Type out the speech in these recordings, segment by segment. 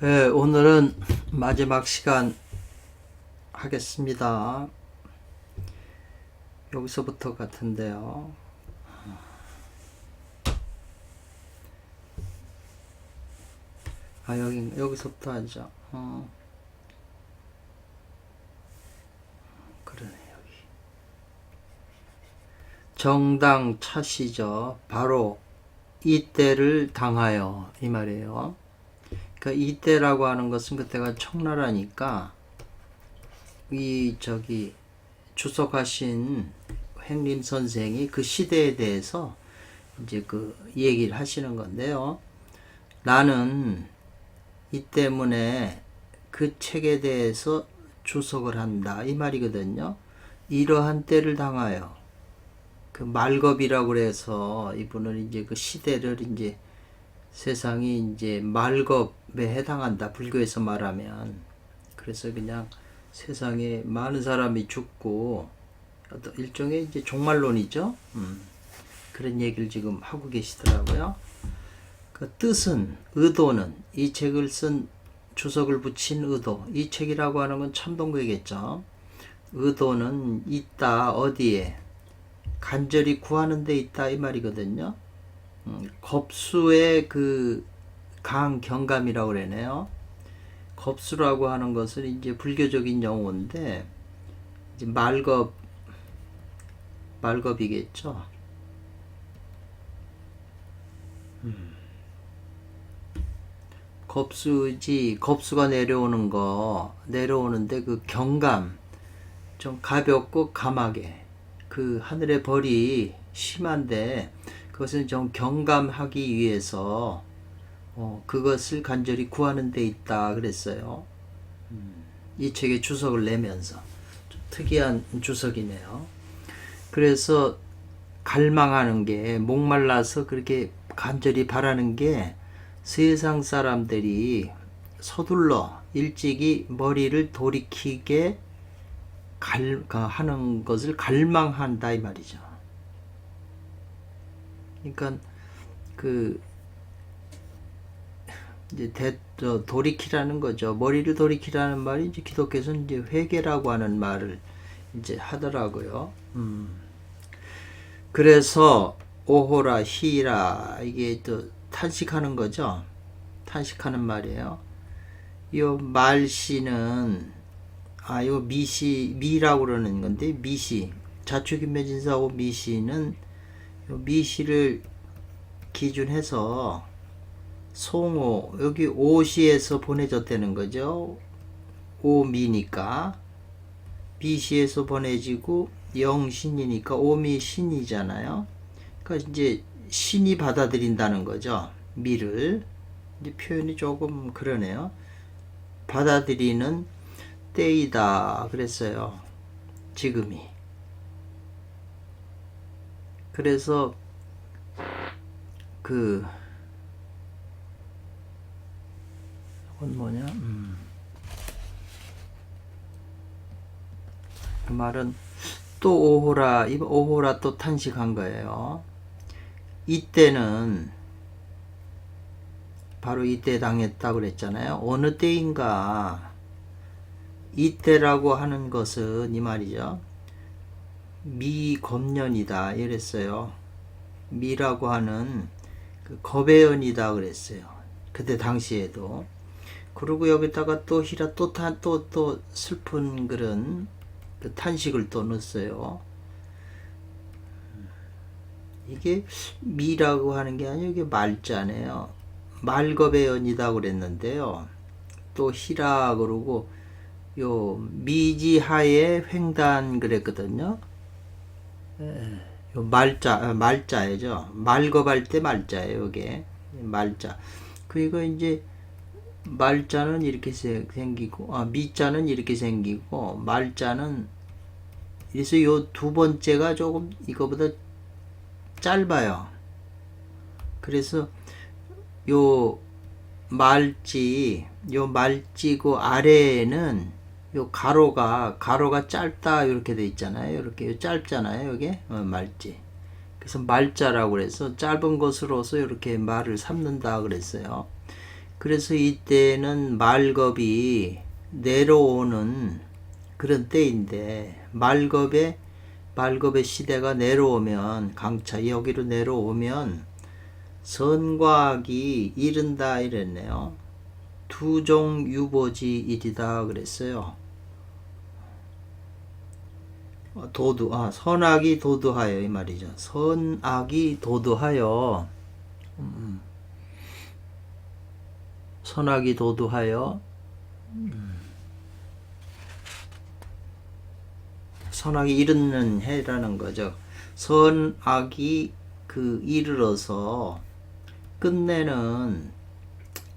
네, 오늘은 마지막 시간 하겠습니다. 여기서부터 같은데요. 여기서부터 하죠. 그러네, 여기. 정당 차시죠. 바로 이때를 당하여, 이 말이에요. 그러니까 이때라고 하는 것은 그때가 청나라니까, 주석하신 횡림 선생이 그 시대에 대해서 이제 그 얘기를 하시는 건데요. 나는 이 때문에 그 책에 대해서 주석을 한다. 이 말이거든요. 이러한 때를 당하여. 그 말겁이라고 그래서 이분은 이제 그 시대를 이제 세상이 이제 말겁에 해당한다. 불교에서 말하면. 그래서 그냥 세상에 많은 사람이 죽고 어떤 일종의 이제 종말론이죠. 그런 얘기를 지금 하고 계시더라고요. 그 뜻은, 의도는, 이 책을 쓴 주석을 붙인 의도, 이 책이라고 하는 건 참동거겠죠. 의도는 있다, 어디에, 간절히 구하는 데 있다, 이 말이거든요. 겁수의 그 강경감이라고 그러네요. 겁수라고 하는 것은 이제 불교적인 용어인데, 이제 말겁이겠죠. 겁수가 내려오는데 그 경감, 좀 가볍고 감하게, 그 하늘의 벌이 심한데, 그것은 좀 경감하기 위해서, 그것을 간절히 구하는 데 있다, 그랬어요. 이 책에 주석을 내면서. 좀 특이한 주석이네요. 그래서 갈망하는 게, 목말라서 그렇게 간절히 바라는 게 세상 사람들이 서둘러 일찍이 머리를 돌이키게 하는 것을 갈망한다, 이 말이죠. 그러니까 이제 돌이키라는 거죠. 머리를 돌이키라는 말이 이제 기독교에서는 이제 회개라고 하는 말을 이제 하더라고요. 그래서 오호라 히라, 이게 또 탄식하는 거죠. 탄식하는 말이에요. 이 말시는 요 미라고 그러는 건데, 자축인묘진사하고 미시는 미시를 기준해서 송오, 여기 오시에서 보내졌다는 거죠. 오미니까 비시에서 보내지고 영신이니까 오미신이잖아요. 그러니까 이제 신이 받아들인다는 거죠. 미를. 이제 표현이 조금 그러네요. 받아들이는 때이다 그랬어요. 지금이. 그래서 이건 뭐냐? 그 말은 또 오호라 또 탄식한 거예요. 이때는 바로 이때 당했다 그랬잖아요. 어느 때인가. 이때라고 하는 것은 이 말이죠. 미겁년이다 이랬어요. 미라고 하는 그 겁의 연이다 그랬어요. 그때 당시에도. 그리고 여기다가 또 히라 또 슬픈 그런 그 탄식을 또 넣었어요. 이게 미라고 하는 게 아니고 이게 말자네요. 말겁의 연이다 그랬는데요. 또 히라 그러고 요 미지하의 횡단 그랬거든요. 요 말자예죠. 말겁할 때 말자예요. 이게 말자. 그리고 이제 말자는 이렇게 생기고, 미자는 이렇게 생기고, 말자는, 그래서 요 두 번째가 조금 이거보다 짧아요. 그래서 요 말지고 아래에는 요 가로가 짧다 이렇게 돼 있잖아요. 이렇게 짧잖아요. 이게 말지. 그래서 말자라고 그래서 짧은 것으로서 이렇게 말을 삼는다 그랬어요. 그래서 이때는 말겁이 내려오는 그런 때인데, 말겁의 시대가 내려오면, 강차 여기로 내려오면 선과 악이 이른다 이랬네요. 두종 유보지일이다 그랬어요. 선악이 도도하여 이 말이죠. 선악이 도도하여, 선악이 도도하여, 선악이 이르는 해라는 거죠. 선악이 이르러서 끝내는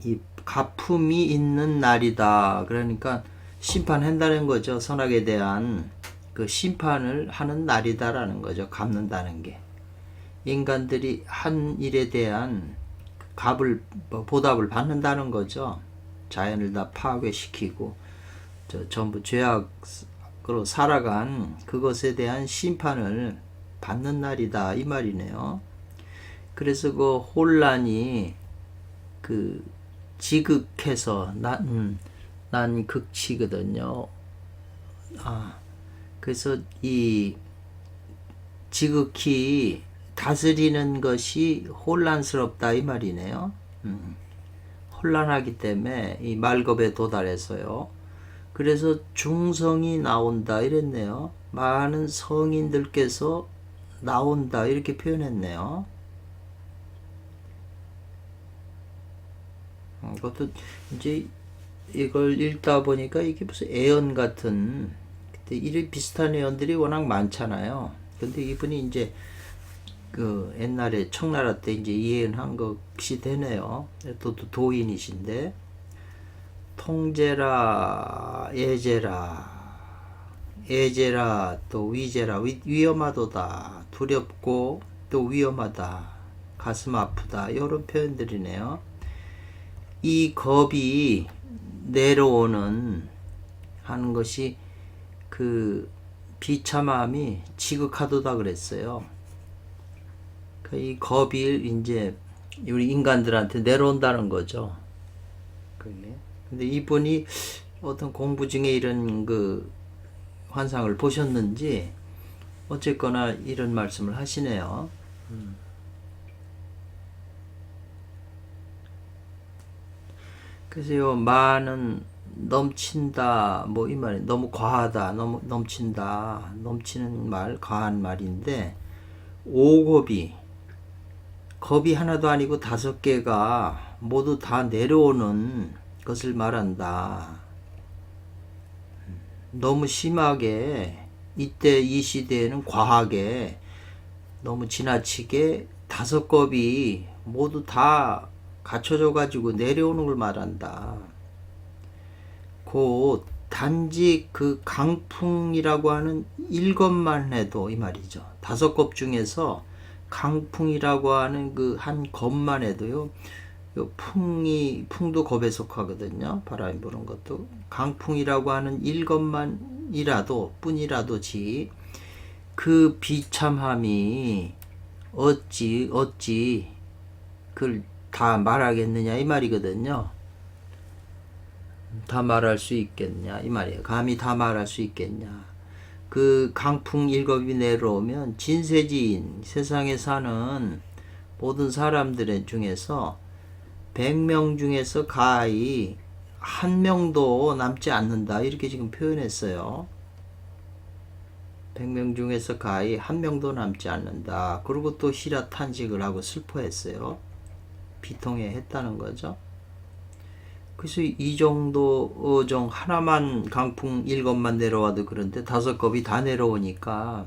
이 가품이 있는 날이다. 그러니까 심판한다는 거죠. 선악에 대한 그 심판을 하는 날이다라는 거죠. 갚는다는 게. 인간들이 한 일에 대한 보답을 받는다는 거죠. 자연을 다 파괴시키고 전부 죄악으로 살아간 그것에 대한 심판을 받는 날이다 이 말이네요. 그래서 그 혼란이 지극해서 난 극치거든요. 그래서 이 지극히 다스리는 것이 혼란스럽다 이 말이네요. 혼란하기 때문에 이 말겁에 도달해서요. 그래서 중성이 나온다 이랬네요. 많은 성인들께서 나온다 이렇게 표현했네요. 그것도 이제 이걸 읽다 보니까 이게 무슨 애연 같은, 그때 이런 비슷한 애연들이 워낙 많잖아요. 근데 이분이 이제 그 옛날에 청나라 때 이제 이해한 것이 되네요. 또 도인이신데, 통제라, 애제라, 또 위제라, 위험하도다, 두렵고 또 위험하다, 가슴 아프다, 이런 표현들이네요. 이 겁이 내려오는 하는 것이 그 비참함이 지극하도다 그랬어요. 이 겁이 이제 우리 인간들한테 내려온다는 거죠. 근데 이분이 어떤 공부 중에 이런 그 환상을 보셨는지 어쨌거나 이런 말씀을 하시네요. 그래서 많은 넘친다 뭐 이 말이 너무 과하다, 너무 넘친다, 넘치는 말, 과한 말인데, 겁이 하나도 아니고 5개가 모두 다 내려오는 것을 말한다. 너무 심하게 이때 이 시대에는 과하게 너무 지나치게 5겁이 모두 다 갖춰져 가지고 내려오는 걸 말한다. 곧 단지 그 강풍이라고 하는 1겁만 해도 이 말이죠. 5겁 중에서 강풍이라고 하는 그 한 겁만 해도요, 풍도 겁에 속하거든요. 바람이 부는 것도. 강풍이라고 하는 1겁만이라도 뿐이라도지 그 비참함이 어찌 그걸 다 말하겠느냐 이 말이거든요. 다 말할 수 있겠냐 이 말이에요. 감히 다 말할 수 있겠냐. 그 강풍 1겁이 내려오면 진세지인, 세상에 사는 모든 사람들 중에서 100명 중에서 가히 1명도 남지 않는다 이렇게 지금 표현했어요. 100명 중에서 가히 1명도 남지 않는다. 그리고 또 희라탄식을 하고 슬퍼했어요. 비통해 했다는 거죠. 그래서 이 정도 하나만 강풍 1겁만 내려와도 그런데 5겁이 다 내려오니까,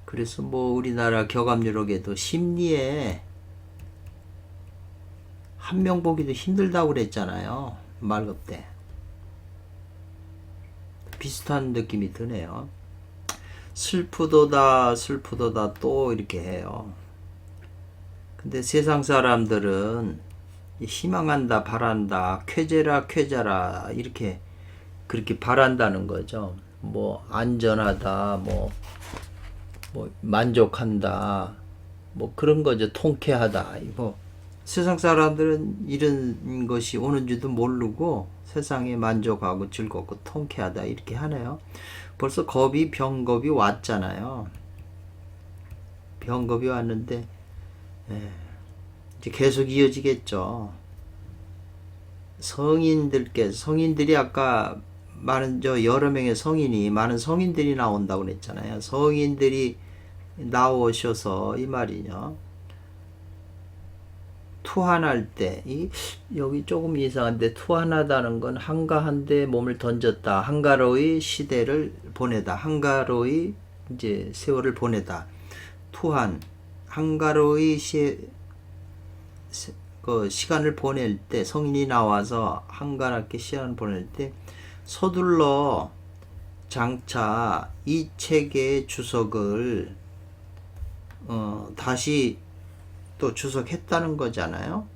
그래서 뭐 우리나라 격암유록에도 심리에 1명 보기도 힘들다고 그랬잖아요. 말급 때. 비슷한 느낌이 드네요. 슬프도다 또 이렇게 해요. 근데 세상 사람들은 희망한다, 바란다, 쾌재라 이렇게 그렇게 바란다는 거죠. 뭐 안전하다, 뭐 만족한다, 뭐 그런 거죠. 통쾌하다, 뭐 세상 사람들은 이런 것이 오는 줄도 모르고 세상에 만족하고 즐겁고 통쾌하다 이렇게 하네요. 벌써 병겁이 왔잖아요. 병겁이 왔는데 이제 계속 이어지겠죠. 성인들이 아까 여러 명의 많은 성인들이 나온다고 그랬잖아요. 성인들이 나오셔서 이 말이죠. 투한할 때, 여기 조금 이상한데, 투한하다는 건 한가한데 몸을 던졌다. 한가로이 시대를 보내다. 한가로이 이제 세월을 보내다. 투한, 한가로이 시간을 보낼 때, 성인이 나와서 한가롭게 시간을 보낼 때, 서둘러 장차 이 책의 주석을 다시 또 주석했다는 거잖아요.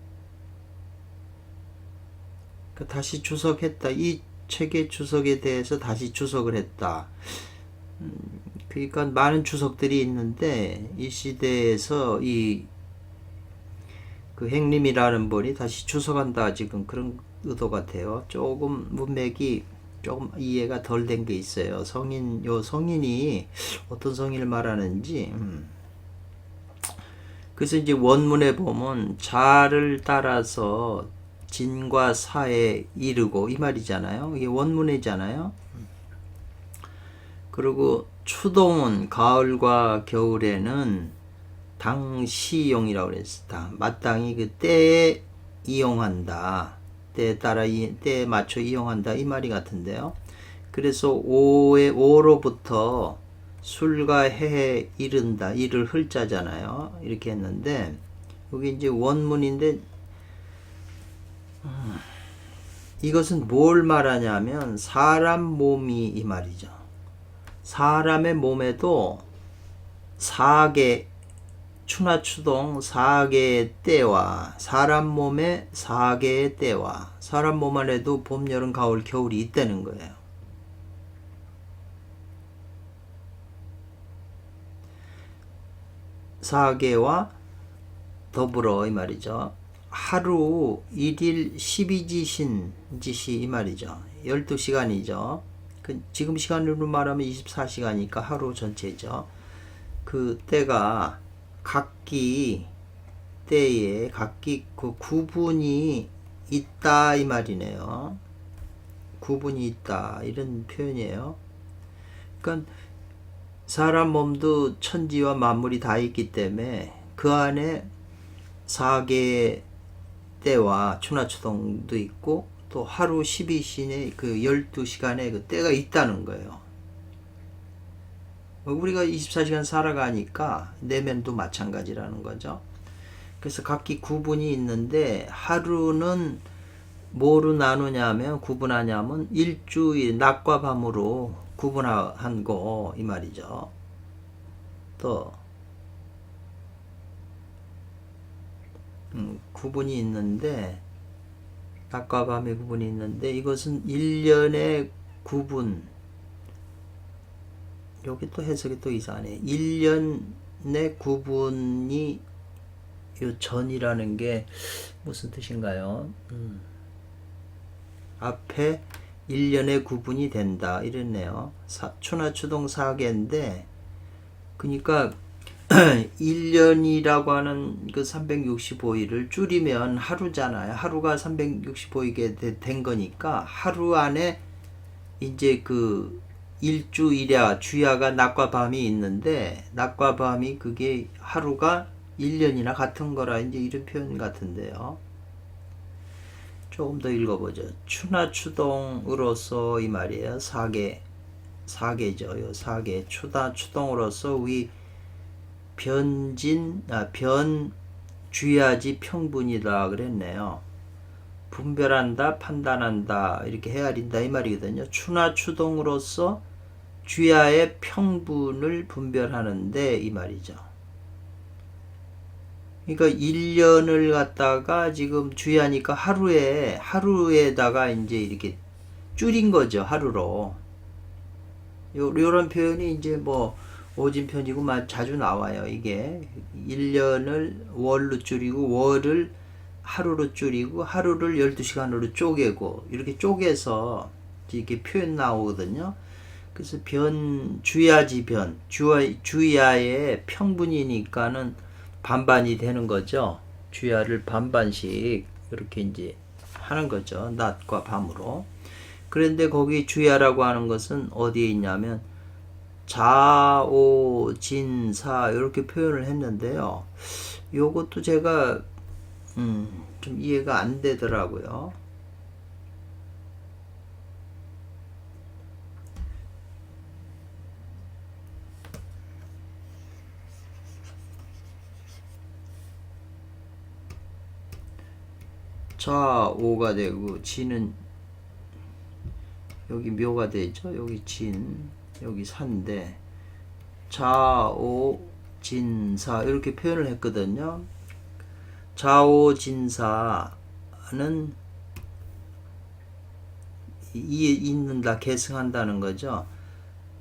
다시 주석했다. 이 책의 주석에 대해서 다시 주석을 했다. 그러니까 많은 주석들이 있는데 이 시대에서 그 행림이라는 분이 다시 주석한다. 지금 그런 의도 같아요. 조금 문맥이 조금 이해가 덜 된 게 있어요. 성인이 어떤 성인을 말하는지. 그래서 이제 원문에 보면 자를 따라서 진과 사에 이르고 이 말이잖아요. 이게 원문이잖아요. 그리고 추동은 가을과 겨울에는 당시용이라고 그랬어. 마땅히 그 때에 이용한다. 때에 맞춰 이용한다. 이 말이 같은데요. 그래서 오로부터 술과 해에 이른다. 이를 흘자잖아요. 이렇게 했는데 여기 이제 원문인데 이것은 뭘 말하냐면 사람 몸이 이 말이죠. 사람의 몸에도 추나추동 4개의 때와 사람 몸에 4개의 때와 사람 몸 안에도 봄, 여름, 가을, 겨울이 있다는 거예요. 사계와 더불어 이 말이죠. 하루 1일 12지시 이 말이죠. 12시간이죠. 지금 시간으로 말하면 24시간이니까 하루 전체죠. 그 때가 각기 때에 각기 그 구분이 있다 이 말이네요. 구분이 있다 이런 표현이에요. 그러니까 사람 몸도 천지와 만물이 다 있기 때문에 그 안에 4개의 때와 추나추동도 있고 또 하루 12시간의 그 12시간의 그 때가 있다는 거예요. 우리가 24시간 살아가니까 내면도 마찬가지라는 거죠. 그래서 각기 구분이 있는데 하루는 뭐로 나누냐면 구분하냐면 일주일 낮과 밤으로 구분한 거 이 말이죠. 또 구분이 있는데 낮과 밤의 구분이 있는데 이것은 1년의 구분. 여기 또 해석이 또 이상하네. 1년의 구분이 요 전이라는 게 무슨 뜻인가요? 앞에 1년의 구분이 된다 이랬네요. 추나추동 4개인데 그러니까 1년이라고 하는 그 365일을 줄이면 하루잖아요. 하루가 365일이 된 거니까 하루 안에 이제 그 주야가 낮과 밤이 있는데 낮과 밤이 그게 하루가 1년이나 같은 거라 이제 이런 표현 같은데요. 조금 더 읽어보죠. 추나추동으로서 이 말이에요. 4개죠. 요 4개. 추동으로서 주야지 평분이다 그랬네요. 분별한다, 판단한다, 이렇게 헤아린다 이 말이거든요. 추나추동으로서 주야의 평분을 분별하는데 이 말이죠. 그러니까 1년을 갖다가 지금 주야니까 하루에다가 이제 이렇게 줄인 거죠. 하루로. 요런 표현이 이제 뭐 오진편이고 자주 나와요. 이게 1년을 월로 줄이고 월을 하루로 줄이고 하루를 12시간으로 쪼개고 이렇게 쪼개서 이렇게 표현 나오거든요. 그래서 주야지 주야의 평분이니까는 반반이 되는 거죠. 주야를 반반씩 이렇게 이제 하는 거죠. 낮과 밤으로. 그런데 거기 주야라고 하는 것은 어디에 있냐면 자오진사 이렇게 표현을 했는데요. 요것도 제가 좀 이해가 안 되더라고요. 자오가 되고 진은 여기 묘가 되죠. 여기 진, 여기 산데 자오진사 이렇게 표현을 했거든요. 자오진사는 있는다, 계승한다는 거죠.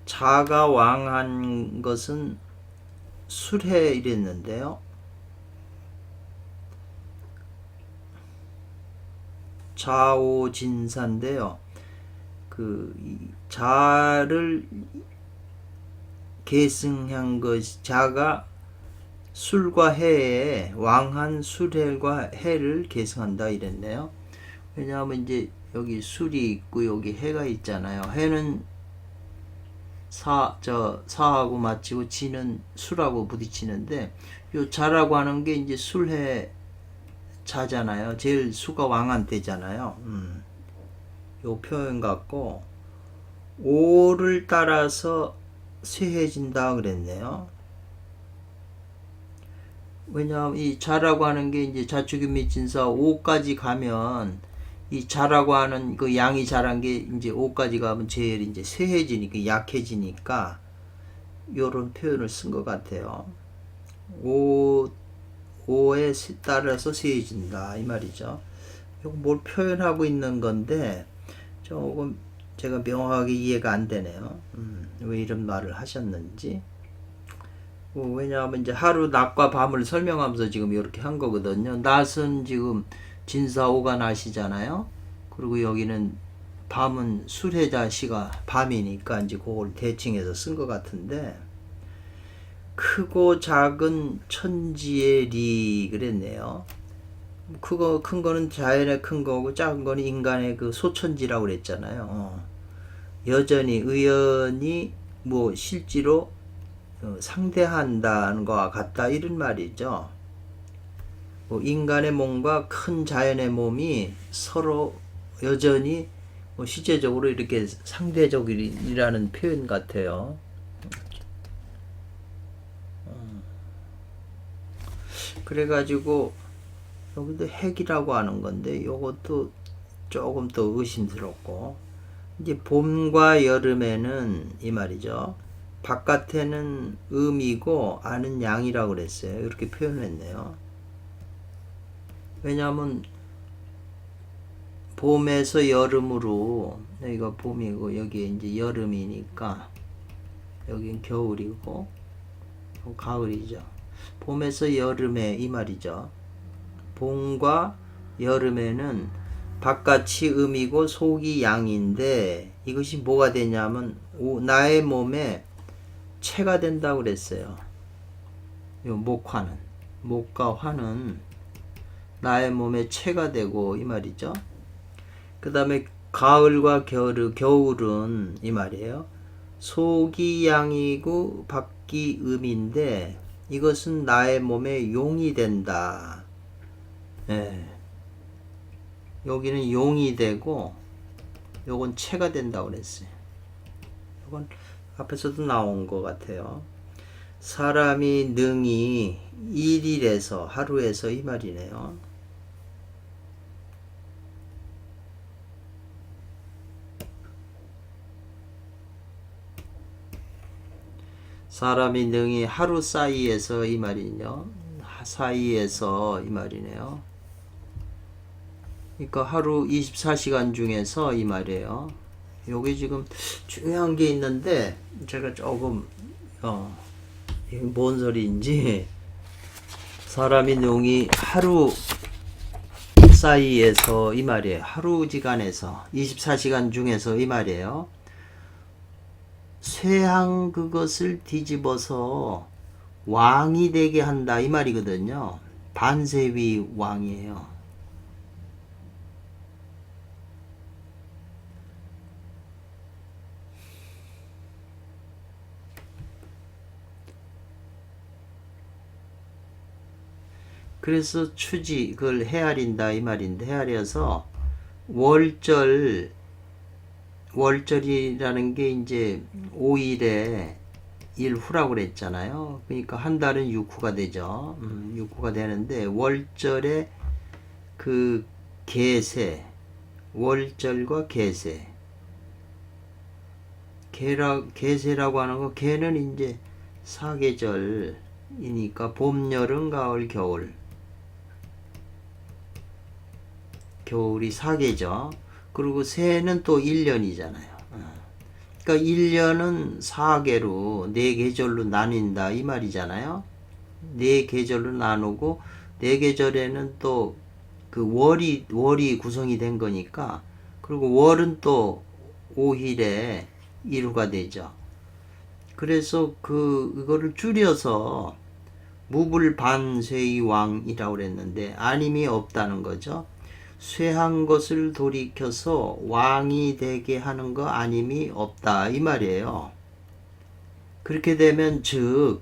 자가 왕한 것은 술해 이랬는데요. 자오진사인데요. 그 자를 계승한 것, 자가 술과 해에 왕한 술해과 해를 계승한다 이랬네요. 왜냐하면 이제 여기 술이 있고 여기 해가 있잖아요. 해는 사하고 맞치고 지는 술하고 부딪히는데 요 자라고 하는 게 이제 술해 자잖아요. 제일 수가 왕한 때잖아요. 요 표현 같고 오를 따라서 쇠해진다 그랬네요. 왜냐하면 이 자라고 하는 게 이제 자축인미진사 5까지 가면 이 자라고 하는 그 양이 자란 게 이제 5까지 가면 제일 이제 쇠해지니까 약해지니까 요런 표현을 쓴 것 같아요. 5에 따라서 쇠해진다 이 말이죠. 이거 뭘 표현하고 있는 건데 조금 제가 명확하게 이해가 안 되네요. 왜 이런 말을 하셨는지. 왜냐하면 이제 하루 낮과 밤을 설명하면서 지금 이렇게 한 거거든요. 낮은 지금 진사오가 낮이잖아요. 그리고 여기는 밤은 술해자시가 밤이니까 이제 그걸 대칭해서 쓴 것 같은데, 크고 작은 천지의 리 그랬네요. 큰 거는 자연의 큰 거고 작은 거는 인간의 그 소천지라고 그랬잖아요. 여전히 의연히 뭐 실제로 상대한다는 것과 같다 이런 말이죠. 뭐 인간의 몸과 큰 자연의 몸이 서로 여전히 뭐 실제적으로 이렇게 상대적이라는 표현 같아요. 그래가지고 여기도 핵이라고 하는 건데 이것도 조금 더 의심스럽고, 이제 봄과 여름에는 이 말이죠. 바깥에는 음이고 안은 양이라고 그랬어요. 이렇게 표현을 했네요. 왜냐하면 봄에서 여름으로, 여기가 봄이고 여기에 이제 여름이니까 여긴 겨울이고 가을이죠. 봄에서 여름에 이 말이죠. 봄과 여름에는 바깥이 음이고 속이 양인데 이것이 뭐가 되냐면 나의 몸에 체가 된다고 그랬어요. 요 목과 화는 나의 몸에 체가 되고 이 말이죠. 그 다음에 가을과 겨울은 이 말이에요. 속이 양이고 밖이 음인데 이것은 나의 몸에 용이 된다. 예. 여기는 용이 되고 요건 체가 된다고 그랬어요. 요건 앞에서도 나온 것 같아요. 사람이 능히 일일에서 하루에서 이 말이네요. 사람이 능히 하루 사이에서 이 말이요. 사이에서 이 말이네요. 그러니까 하루 24시간 중에서 이 말이에요. 여기 지금 중요한 게 있는데 제가 조금 이게 뭔 소리인지, 사람이 능히 하루 사이에서 이 말이에요. 하루지간에서 24시간 중에서 이 말이에요. 쇠한 그것을 뒤집어서 왕이 되게 한다 이 말이거든요. 반세위 왕이에요. 그래서 추지 그걸 헤아린다 이 말인데, 헤아려서 월절이라는 게 이제 5일에 일후라고 그랬잖아요. 그러니까 한 달은 6후가 되죠. 6후가 되는데 월절에 그 계세, 월절과 계세, 계세라고 하는 거, 계는 이제 사계절이니까 봄, 여름, 가을, 겨울이 사계죠. 그리고 새는 또 1년이잖아요. 그러니까 1년은 4계로 4계절로 나뉜다 이 말이잖아요. 4계절로 나누고 4계절에는 또 그 월이 구성이 된 거니까, 그리고 월은 또 5일에 1후가 되죠. 그래서 그거를 줄여서 무불반쇠의왕이라고 그랬는데 아님이 없다는 거죠. 쇠한 것을 돌이켜서 왕이 되게 하는 거 아님이 없다 이 말이에요. 그렇게 되면 즉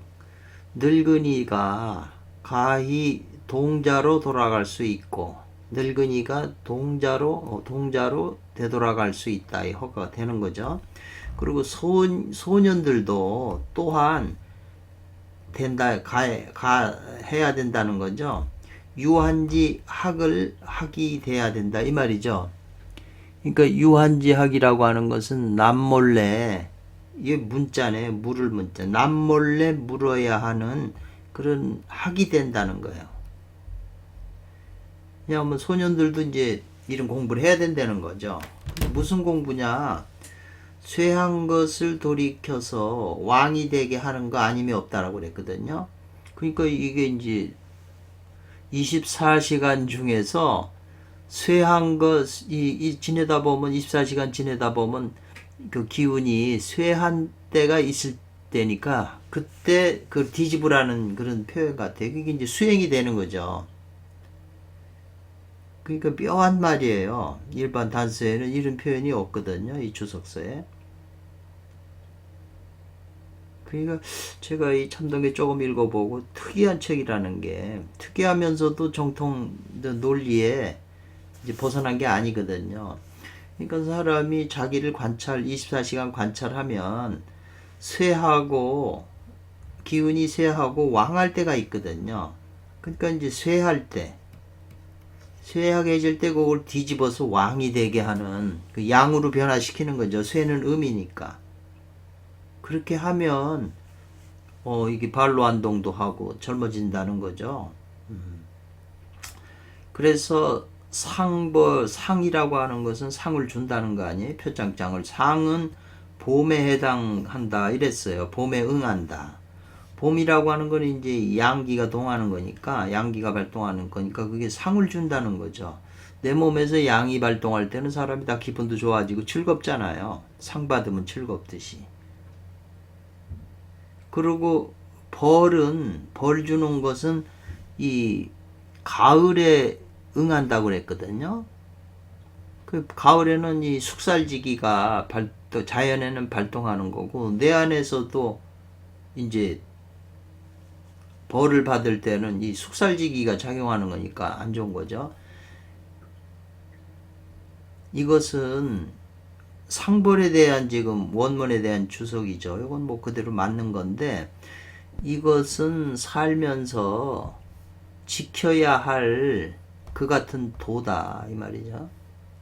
늙은이가 가히 동자로 돌아갈 수 있고, 늙은이가 동자로 되돌아갈 수 있다 이 허가가 되는 거죠. 그리고 소년들도 또한 해야 된다는 거죠. 유한지 학이 돼야 된다 이 말이죠. 그러니까 유한지 학이라고 하는 것은 남몰래, 이게 문자네, 물을 문자, 남몰래 물어야 하는 그런 학이 된다는 거예요. 왜냐하면 소년들도 이제 이런 공부를 해야 된다는 거죠. 무슨 공부냐? 쇠한 것을 돌이켜서 왕이 되게 하는 거 아님이 없다라고 그랬거든요. 그러니까 이게 이제 24시간 중에서 쇠한 것이 지내다 보면, 24시간 지내다 보면 그 기운이 쇠한 때가 있을 때니까 그때 그 뒤집으라는 그런 표현 같아요. 그게 이제 수행이 되는 거죠. 그러니까 묘한 말이에요. 일반 단서에는 이런 표현이 없거든요. 이 주석서에. 그러니까 제가 이 참동계 조금 읽어보고 특이한 책이라는 게, 특이하면서도 정통 논리에 이제 벗어난 게 아니거든요. 그러니까 사람이 자기를 24시간 관찰하면 쇠하고, 기운이 쇠하고 왕할 때가 있거든요. 그러니까 이제 쇠하게 해질 때 그걸 뒤집어서 왕이 되게 하는, 그 양으로 변화시키는 거죠. 쇠는 음이니까. 그렇게 하면 이게 발로안동도 하고 젊어진다는 거죠. 그래서 상이라고 하는 것은 상을 준다는 거 아니에요? 표창장을. 상은 봄에 해당한다 이랬어요. 봄에 응한다. 봄이라고 하는 건 이제 양기가 동하는 거니까, 양기가 발동하는 거니까 그게 상을 준다는 거죠. 내 몸에서 양이 발동할 때는 사람이 다 기분도 좋아지고 즐겁잖아요. 상 받으면 즐겁듯이. 그리고 벌 주는 것은 이 가을에 응한다고 그랬거든요. 그 가을에는 이 숙살지기가 자연에는 발동하는 거고, 내 안에서도 이제 벌을 받을 때는 이 숙살지기가 작용하는 거니까 안 좋은 거죠. 이것은 상벌에 대한 지금 원문에 대한 주석이죠. 이건 뭐 그대로 맞는 건데, 이것은 살면서 지켜야 할 그 같은 도다 이 말이죠.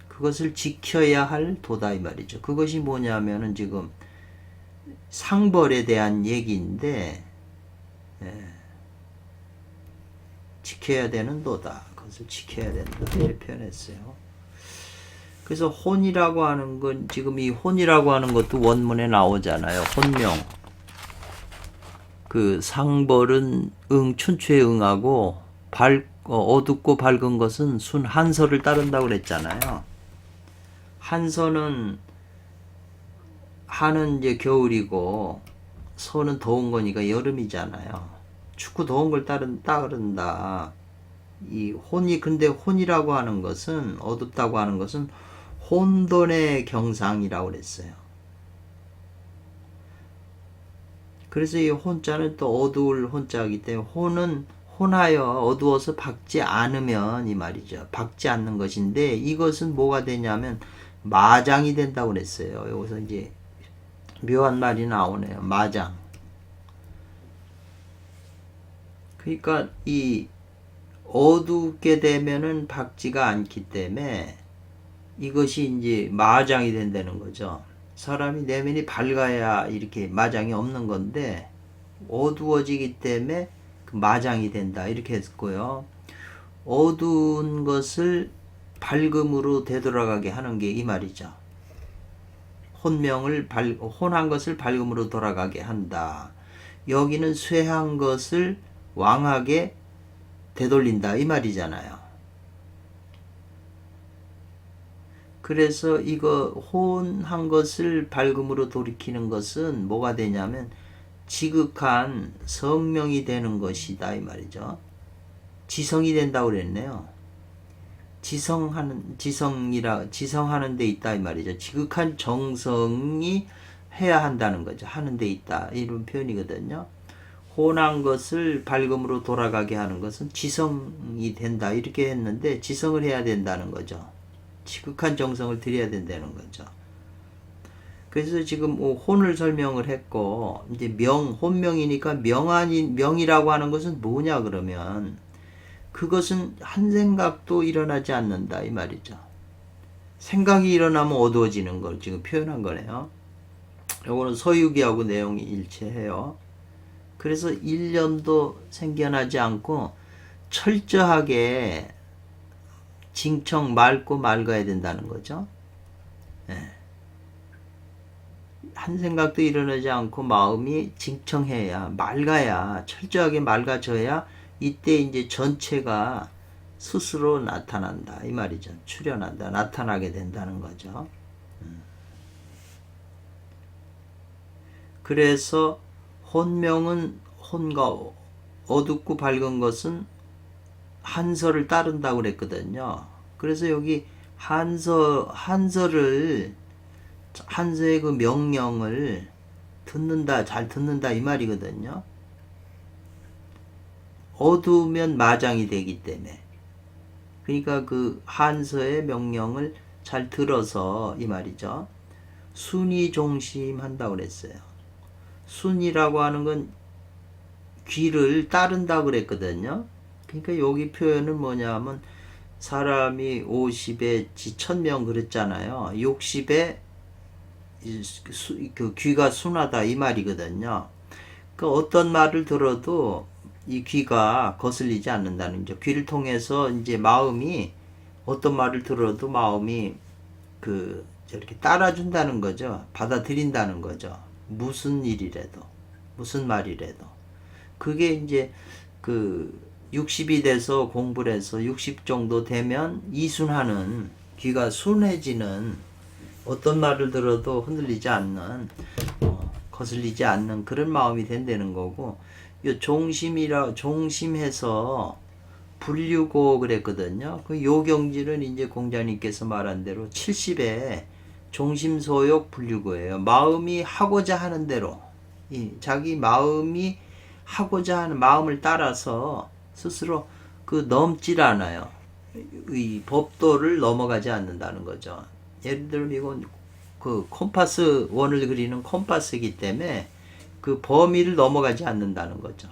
그것을 지켜야 할 도다 이 말이죠. 그것이 뭐냐면은 지금 상벌에 대한 얘기인데, 지켜야 되는 도다. 그것을 지켜야 된다 이렇게 표현했어요. 그래서 혼이라고 하는 건, 지금 이 혼이라고 하는 것도 원문에 나오잖아요. 혼명. 그 상벌은 춘추에 응하고 어둡고 밝은 것은 순 한서를 따른다고 그랬잖아요. 한서는 한은 이제 겨울이고 서는 더운 거니까 여름이잖아요. 춥고 더운 걸 따른다. 이 혼이 근데 혼이라고 하는 것은 어둡다고 하는 것은 혼돈의 경상이라고 그랬어요. 그래서 이 혼자는 또 어두울 혼자이기 때문에 혼은 혼하여 어두워서 밝지 않으면 이 말이죠. 밝지 않는 것인데 이것은 뭐가 되냐면 마장이 된다고 그랬어요. 여기서 이제 묘한 말이 나오네요. 마장. 그러니까 이 어둡게 되면은 밝지가 않기 때문에 이것이 이제 마장이 된다는 거죠. 사람이 내면이 밝아야 이렇게 마장이 없는 건데 어두워지기 때문에 그 마장이 된다 이렇게 했고요. 어두운 것을 밝음으로 되돌아가게 하는 게 이 말이죠. 혼한 것을 밝음으로 돌아가게 한다. 여기는 쇠한 것을 왕하게 되돌린다 이 말이잖아요. 그래서 이거 혼한 것을 밝음으로 돌이키는 것은 뭐가 되냐면 지극한 성명이 되는 것이다 이 말이죠. 지성이 된다고 그랬네요. 지성하는 데 있다 이 말이죠. 지극한 정성이 해야 한다는 거죠. 하는 데 있다 이런 표현이거든요. 혼한 것을 밝음으로 돌아가게 하는 것은 지성이 된다 이렇게 했는데 지성을 해야 된다는 거죠. 지극한 정성을 들여야 된다는 거죠. 그래서 지금 혼을 설명을 했고 이제 혼명이니까 명이라고 하는 것은 뭐냐 그러면 그것은 한 생각도 일어나지 않는다 이 말이죠. 생각이 일어나면 어두워지는 걸 지금 표현한 거네요. 요거는 서유기하고 내용이 일치해요. 그래서 일념도 생겨나지 않고 철저하게 징청 맑고 맑아야 된다는 거죠. 네. 한 생각도 일어나지 않고 마음이 징청해야 맑아야 철저하게 맑아져야 이때 이제 전체가 스스로 나타난다 이 말이죠. 출현한다 나타나게 된다는 거죠. 그래서 혼명은 혼과 어둡고 밝은 것은 한서를 따른다고 그랬거든요. 그래서 여기 한서의 그 명령을 잘 듣는다 이 말이거든요. 어두우면 마장이 되기 때문에. 그러니까 그 한서의 명령을 잘 들어서 이 말이죠. 순이종심한다고 그랬어요. 순이라고 하는 건 귀를 따른다고 그랬거든요. 그러니까 여기 표현은 뭐냐면 사람이 50에 지 1000명 그랬잖아요. 60에 그 귀가 순하다 이 말이거든요. 그 어떤 말을 들어도 이 귀가 거슬리지 않는다는 거죠. 귀를 통해서 이제 마음이 어떤 말을 들어도 마음이 저렇게 따라준다는 거죠. 받아들인다는 거죠. 무슨 일이라도, 무슨 말이라도. 그게 이제 60이 돼서 공부를 해서 60 정도 되면 이순하는 귀가 순해지는 어떤 말을 들어도 흔들리지 않는 거슬리지 않는 그런 마음이 된다는 거고 이 종심해서 불류고 그랬거든요. 그 요경지는 이제 공자님께서 말한 대로 70에 종심소욕 불류고예요. 마음이 하고자 하는 대로 자기 마음이 하고자 하는 마음을 따라서 스스로 넘질 않아요. 이 법도를 넘어가지 않는다는 거죠. 예를 들면 이건 콤파스 원을 그리는 콤파스이기 때문에 그 범위를 넘어가지 않는다는 거죠.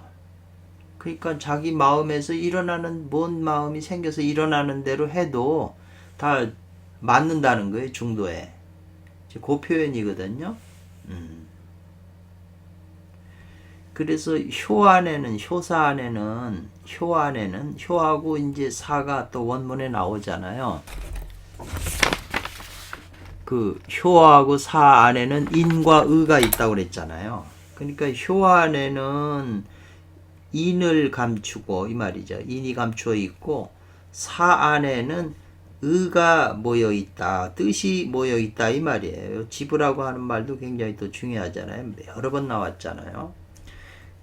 그러니까 자기 마음에서 일어나는 뭔 마음이 생겨서 일어나는 대로 해도 다 맞는다는 거예요. 중도에. 그 표현이거든요. 그래서 효 안에는 효하고 이제 사가 또 원문에 나오잖아요. 그 효하고 사 안에는 인과 의가 있다고 그랬잖아요. 그러니까 효 안에는 인을 감추고 이 말이죠. 인이 감추어 있고 사 안에는 의가 모여 있다. 뜻이 모여 있다 이 말이에요. 지부라고 하는 말도 굉장히 또 중요하잖아요. 여러 번 나왔잖아요.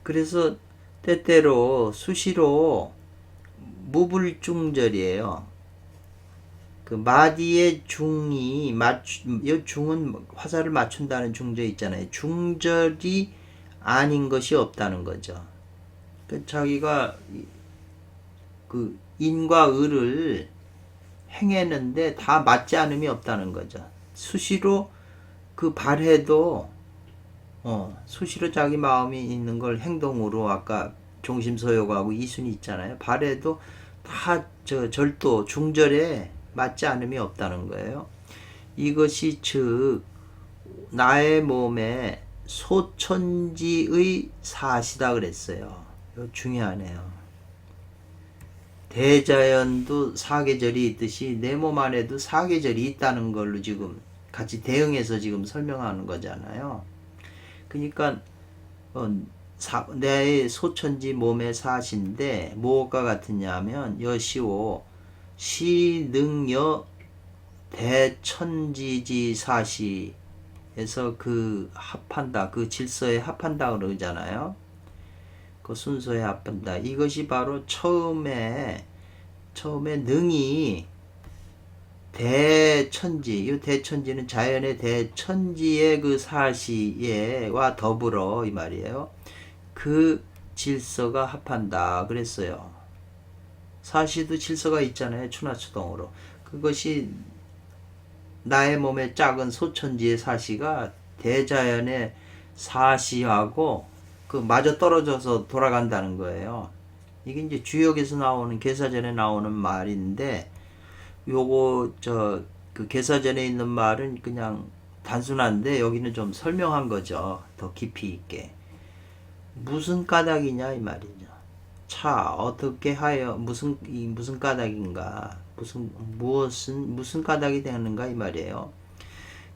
그래서 때때로 수시로 무불중절이에요. 그 마디의 중이 이 중은 화살을 맞춘다는 중절 있잖아요. 중절이 아닌 것이 없다는 거죠. 그 자기가 그 인과 의를 행했는데 다 맞지 않음이 없다는 거죠. 수시로 그 발해도 수시로 자기 마음이 있는 걸 행동으로 아까 종심소요하고 이순이 있잖아요. 발해도 다 절도 중절에 맞지 않음이 없다는 거예요. 이것이 즉 나의 몸에 소천지의 사시다 그랬어요. 이거 중요하네요. 대자연도 사계절이 있듯이 내 몸 안에도 사계절이 있다는 걸로 지금 같이 대응해서 지금 설명하는 거잖아요. 그러니까 내 소천지 몸의 사시인데 뭐가 같으냐면 여시오 시능여 대천지지 사시에서 그 합한다 그 질서에 합한다 그러잖아요. 그 순서에 합한다. 이것이 바로 처음에 능이 대천지, 이 대천지는 자연의 대천지의 그 사시에와 더불어 이 말이에요. 그 질서가 합한다 그랬어요. 사시도 질서가 있잖아요. 추나추동으로. 그것이 나의 몸의 작은 소천지의 사시가 대자연의 사시하고 그 마저 떨어져서 돌아간다는 거예요. 이게 이제 주역에서 나오는 계사전에 나오는 말인데 요거 그 계사전에 있는 말은 그냥 단순한데 여기는 좀 설명한 거죠. 더 깊이 있게. 무슨 까닭이냐 이 말이죠. 차 어떻게 하여 무슨 까닭인가 무슨 까닭이 되는가 이 말이에요.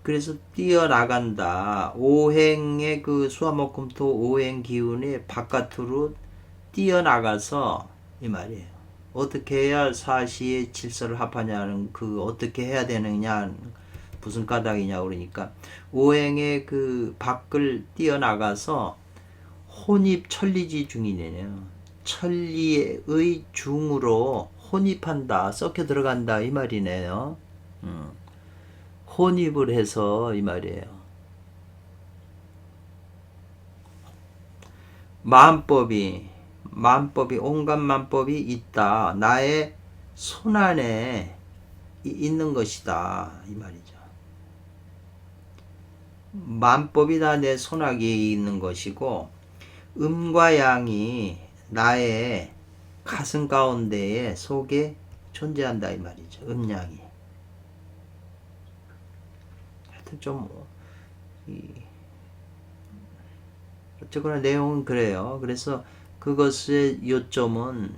그래서 뛰어나간다. 오행의 그 수화목금토 오행 기운이 바깥으로 뛰어나가서 이 말이에요. 어떻게 해야 사시의 질서를 합하냐는 그 어떻게 해야 되느냐 무슨 까닭이냐 그러니까 오행의 그 밖을 뛰어나가서 혼입 천리지 중이네요. 천리의 중으로 혼입한다 섞여 들어간다 이 말이네요. 혼입을 해서 이 말이에요. 만법이 온갖 만법이 있다. 나의 손안에 있는 것이다 이 말이죠. 만법이 다 내 손아귀에 있는 것이고 음과 양이 나의 가슴 가운데에 속에 존재한다 이 말이죠. 음양이. 하여튼 좀 어쨌거나 내용은 그래요. 그래서 그것의 요점은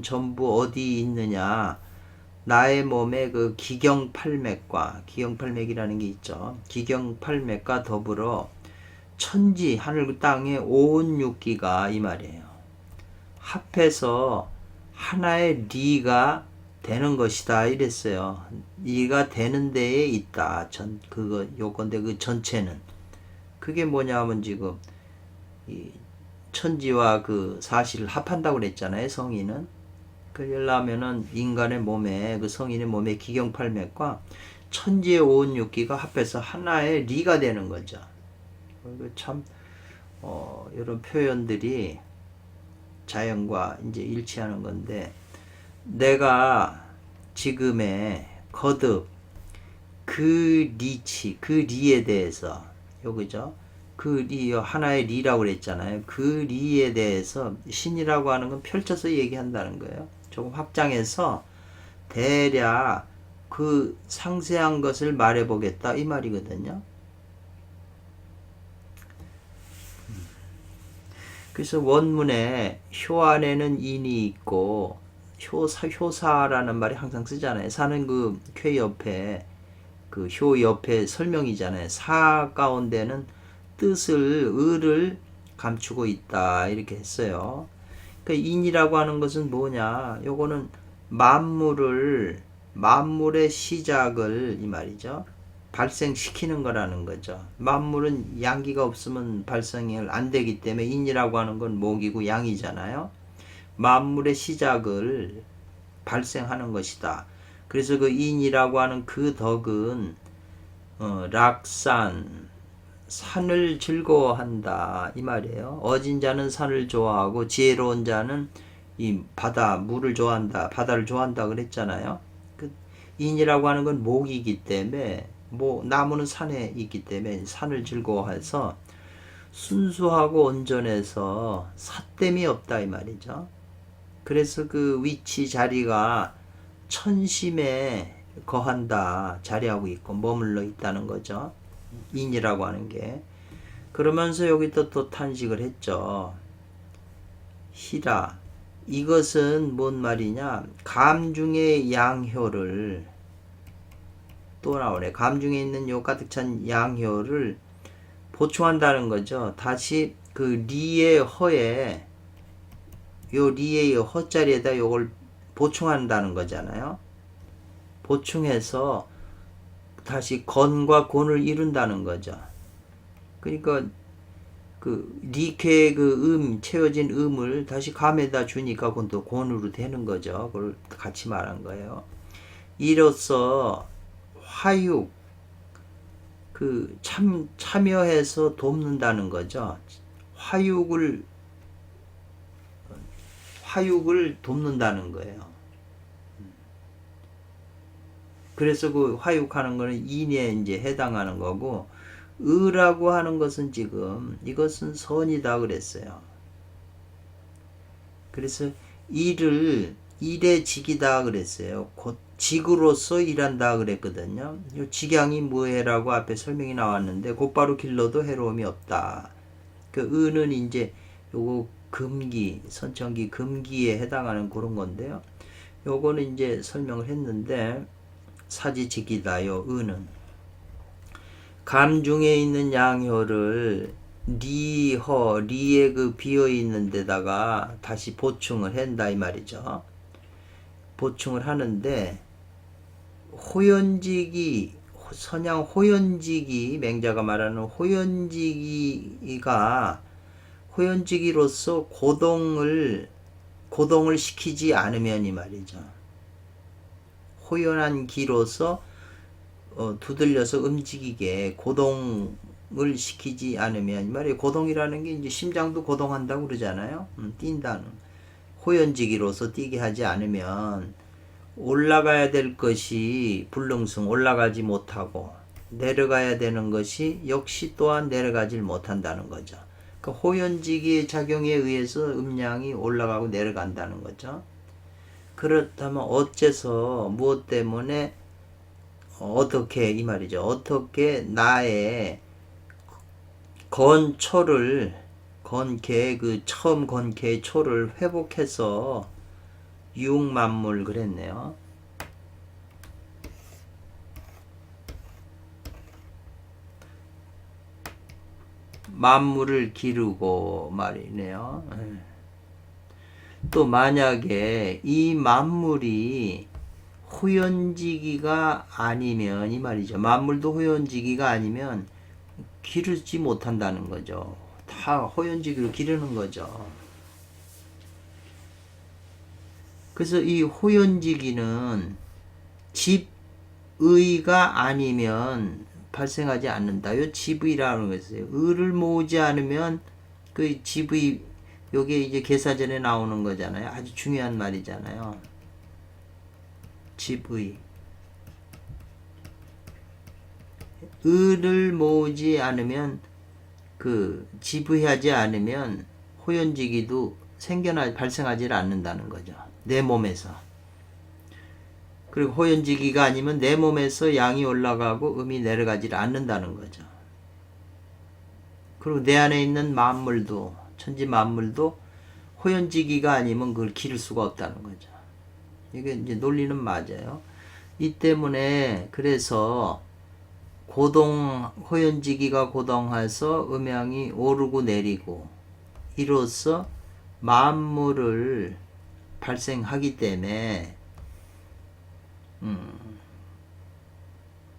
전부 어디 있느냐. 나의 몸에 그 기경팔맥이라는 게 있죠. 기경팔맥과 더불어 천지 하늘 땅의 온 육기가 이 말이에요. 합해서 하나의 리가 되는 것이다 이랬어요. 리가 되는 데에 있다. 요건데 그 전체는 그게 뭐냐면 지금 이 천지와 그 사실을 합한다고 그랬잖아요. 성인은 그러려면은 인간의 몸에 그 성인의 몸에 기경팔맥과 천지의 온 육기가 합해서 하나의 리가 되는 거죠. 참 이런 표현들이 자연과 이제 일치하는 건데 내가 지금의 거듭 그 리치 그 리에 대해서 요거죠. 그 리 하나의 리라고 그랬잖아요. 그 리에 대해서 신이라고 하는 건 펼쳐서 얘기한다는 거예요. 조금 확장해서 대략 그 상세한 것을 말해보겠다 이 말이거든요. 그래서 원문에 효 안에는 인이 있고 효사라는 말이 항상 쓰잖아요. 사는 그 쾌 옆에 그 효 옆에 설명이잖아요. 사 가운데는 뜻을 의를 감추고 있다 이렇게 했어요. 그러니까 인이라고 하는 것은 뭐냐? 요거는 만물의 시작을 이 말이죠. 발생시키는 거라는 거죠. 만물은 양기가 없으면 발생이 안 되기 때문에 인이라고 하는 건 목이고 양이잖아요. 만물의 시작을 발생하는 것이다. 그래서 그 인이라고 하는 그 덕은 락산 산을 즐거워한다 이 말이에요. 어진 자는 산을 좋아하고 지혜로운 자는 이 바다 물을 좋아한다, 바다를 좋아한다 그랬잖아요. 그 인이라고 하는 건 목이기 때문에 나무는 산에 있기 때문에 산을 즐거워해서 순수하고 온전해서 삿됨이 없다 이 말이죠. 그래서 그 위치 자리가 천심에 거한다, 자리하고 있고 머물러 있다는 거죠. 인이라고 하는 게. 그러면서 여기 또 탄식을 했죠. 희라. 이것은 뭔 말이냐? 감중의 양효를 또 나오네. 감중에 있는 요 가득 찬 양효를 보충한다는 거죠. 다시 그 리의 허에 요 리의 허자리에다 요걸 보충한다는 거잖아요. 보충해서 다시 건과 곤을 이룬다는 거죠. 그러니까 그 리케의 그 채워진 음을 다시 감에다 주니까 그건 또 곤으로 되는 거죠. 그걸 같이 말한 거예요. 이로써 화육 참여해서 돕는다는 거죠. 화육을 돕는다는 거예요. 그래서 그 화육하는 거는 인에 이제 해당하는 거고, 의라고 하는 것은 지금 이것은 선이다 그랬어요. 그래서 일의 직이다 그랬어요. 곧 직으로서 일한다 그랬거든요. 이 직양이 뭐해라고 앞에 설명이 나왔는데 곧바로 길러도 해로움이 없다. 그 의는 이제 요거 선천기 금기에 해당하는 그런 건데요. 요거는 이제 설명을 했는데 사지직이다요. 의는 감중에 있는 양효를 리의 그 비어 있는 데다가 다시 보충을 한다 이 말이죠. 보충을 하는데 선양 호연직이 맹자가 말하는 호연지기로서 고동을 시키지 않으면 이 말이죠. 호연한 기로서 두들려서 움직이게 고동을 시키지 않으면 이 말이에요. 고동이라는 게 이제 심장도 고동한다고 그러잖아요. 뛴다는 호연지기로서 뛰게 하지 않으면 올라가야 될 것이 불능승 올라가지 못하고 내려가야 되는 것이 역시 또한 내려가질 못한다는 거죠. 그 호연지기의 작용에 의해서 음량이 올라가고 내려간다는 거죠. 그렇다면 어째서 무엇 때문에 어떻게 이 말이죠. 어떻게 나의 건초를 처음 건케의 초를 회복해서 유만물 그랬네요. 만물을 기르고 말이네요. 또 만약에 이 만물이 호연지기가 아니면 이 말이죠. 만물도 호연지기가 아니면 기르지 못한다는 거죠. 다 호연지기로 기르는 거죠. 그래서 이 호연지기는 집의가 아니면 발생하지 않는다. 요 집의라는 것이에요. 의를 모으지 않으면 그 집의 요게 이제 계사전에 나오는 거잖아요. 아주 중요한 말이잖아요. 집의. 의를 모으지 않으면 집의하지 않으면 호연지기도 발생하지 않는다는 거죠. 내 몸에서. 그리고 호연지기가 아니면 내 몸에서 양이 올라가고 음이 내려가지 않는다는 거죠. 그리고 내 안에 있는 만물도 천지 만물도 호연지기가 아니면 그걸 기를 수가 없다는 거죠. 이게 이제 논리는 맞아요. 이 때문에 그래서 호연지기가 고동해서 음양이 오르고 내리고 이로써 만물을 발생하기 때문에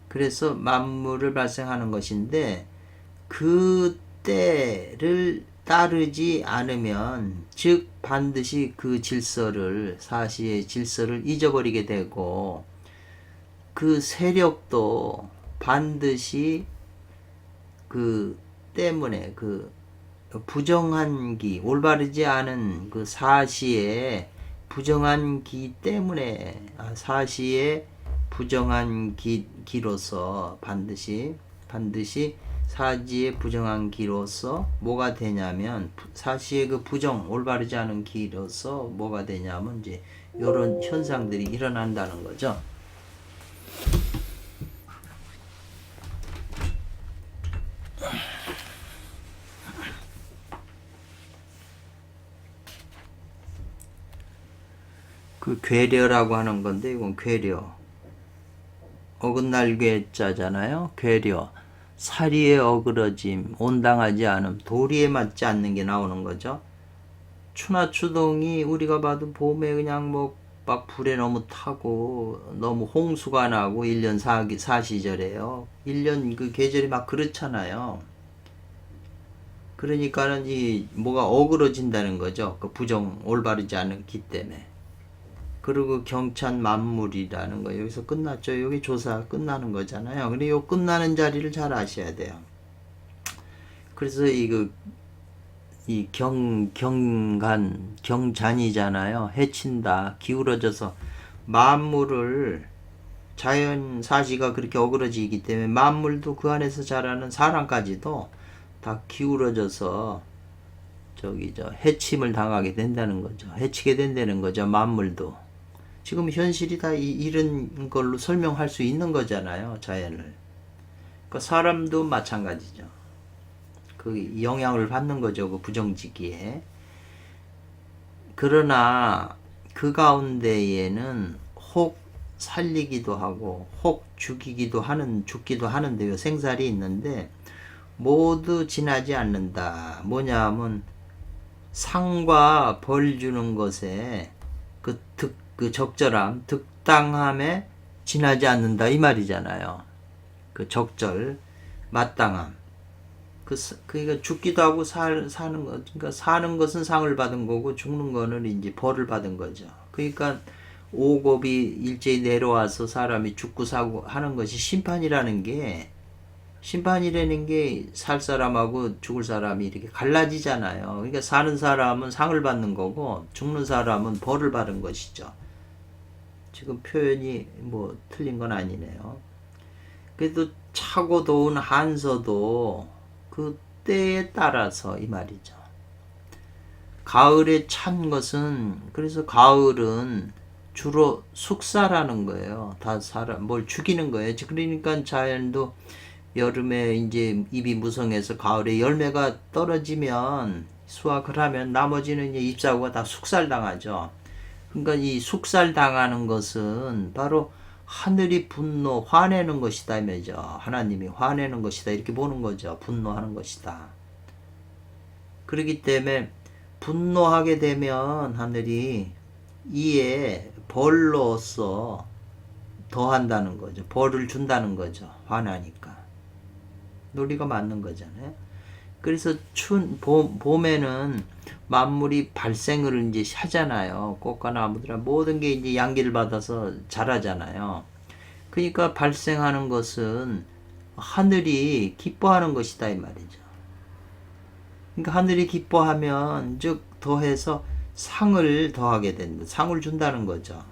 그래서 만물을 발생하는 것인데 그 때를 따르지 않으면 즉 반드시 그 질서를 사시의 질서를 잊어버리게 되고 그 세력도 반드시 그 때문에 그 부정한 기 올바르지 않은 그 사시의 부정한 기 때문에 사시의 부정한 기로서 반드시 사지의 부정한 기로서 뭐가 되냐면 사시의 그 부정 올바르지 않은 기로서 뭐가 되냐면 이제 이런 현상들이 일어난다는 거죠. 그 괴려라고 하는 건데 이건 괴려 어긋날 괴자잖아요. 괴려 사리에 어그러짐 온당하지 않음 도리에 맞지 않는 게 나오는 거죠. 추나 추동이 우리가 봐도 봄에 그냥 뭐 막 불에 너무 타고 너무 홍수가 나고 1년 사시절에요. 1년 그 계절이 막 그렇잖아요. 그러니까는 이 뭐가 어그러진다는 거죠. 그 부정 올바르지 않은 기 때문에. 그리고 경찬 만물이라는 거 여기서 끝났죠. 여기 조사 끝나는 거잖아요. 근데 요 끝나는 자리를 잘 아셔야 돼요. 그래서 이 경잔이잖아요. 해친다. 기울어져서 만물을 자연 사시가 그렇게 어그러지기 때문에 만물도 그 안에서 자라는 사람까지도 다 기울어져서 해침을 당하게 된다는 거죠. 해치게 된다는 거죠. 만물도. 지금 현실이 다 이런 걸로 설명할 수 있는 거잖아요. 자연을. 그러니까 사람도 마찬가지죠. 그 영향을 받는 거죠. 그 부정지기에. 그러나 그 가운데에는 혹 살리기도 하고 혹 죽기도 하는데요. 생살이 있는데 모두 지나지 않는다. 뭐냐 하면 상과 벌 주는 것에 그 적절함, 득당함에 지나지 않는다 이 말이잖아요. 그 적절, 마땅함. 그러니까 죽기도 하고 사는 것, 그러니까 사는 것은 상을 받은 거고 죽는 거는 이제 벌을 받은 거죠. 그러니까 오곱이 일제히 내려와서 사람이 죽고 사고 하는 것이 심판이라는 게 살 사람하고 죽을 사람이 이렇게 갈라지잖아요. 그러니까 사는 사람은 상을 받는 거고 죽는 사람은 벌을 받은 것이죠. 지금 표현이 뭐 틀린 건 아니네요. 그래도 차고 더운 한서도 그 때에 따라서 이 말이죠. 가을에 찬 것은 그래서 가을은 주로 숙사라는 거예요. 다 뭘 죽이는 거예요. 그러니까 자연도 여름에 이제 잎이 무성해서 가을에 열매가 떨어지면 수확을 하면 나머지는 이제 잎사구가 다 숙살당하죠. 그러니까 이 숙살당하는 것은 바로 하늘이 화내는 것이다 이면죠. 하나님이 화내는 것이다 이렇게 보는 거죠. 분노하는 것이다. 그렇기 때문에 분노하게 되면 하늘이 이에 벌로서 더한다는 거죠. 벌을 준다는 거죠. 화나니까. 논리가 맞는 거잖아요. 그래서 봄에는 만물이 발생을 이제 하잖아요. 꽃과 나무들 모든 게 이제 양기를 받아서 자라잖아요. 그러니까 발생하는 것은 하늘이 기뻐하는 것이다 이 말이죠. 그러니까 하늘이 기뻐하면 즉 더해서 상을 더하게 된다. 상을 준다는 거죠.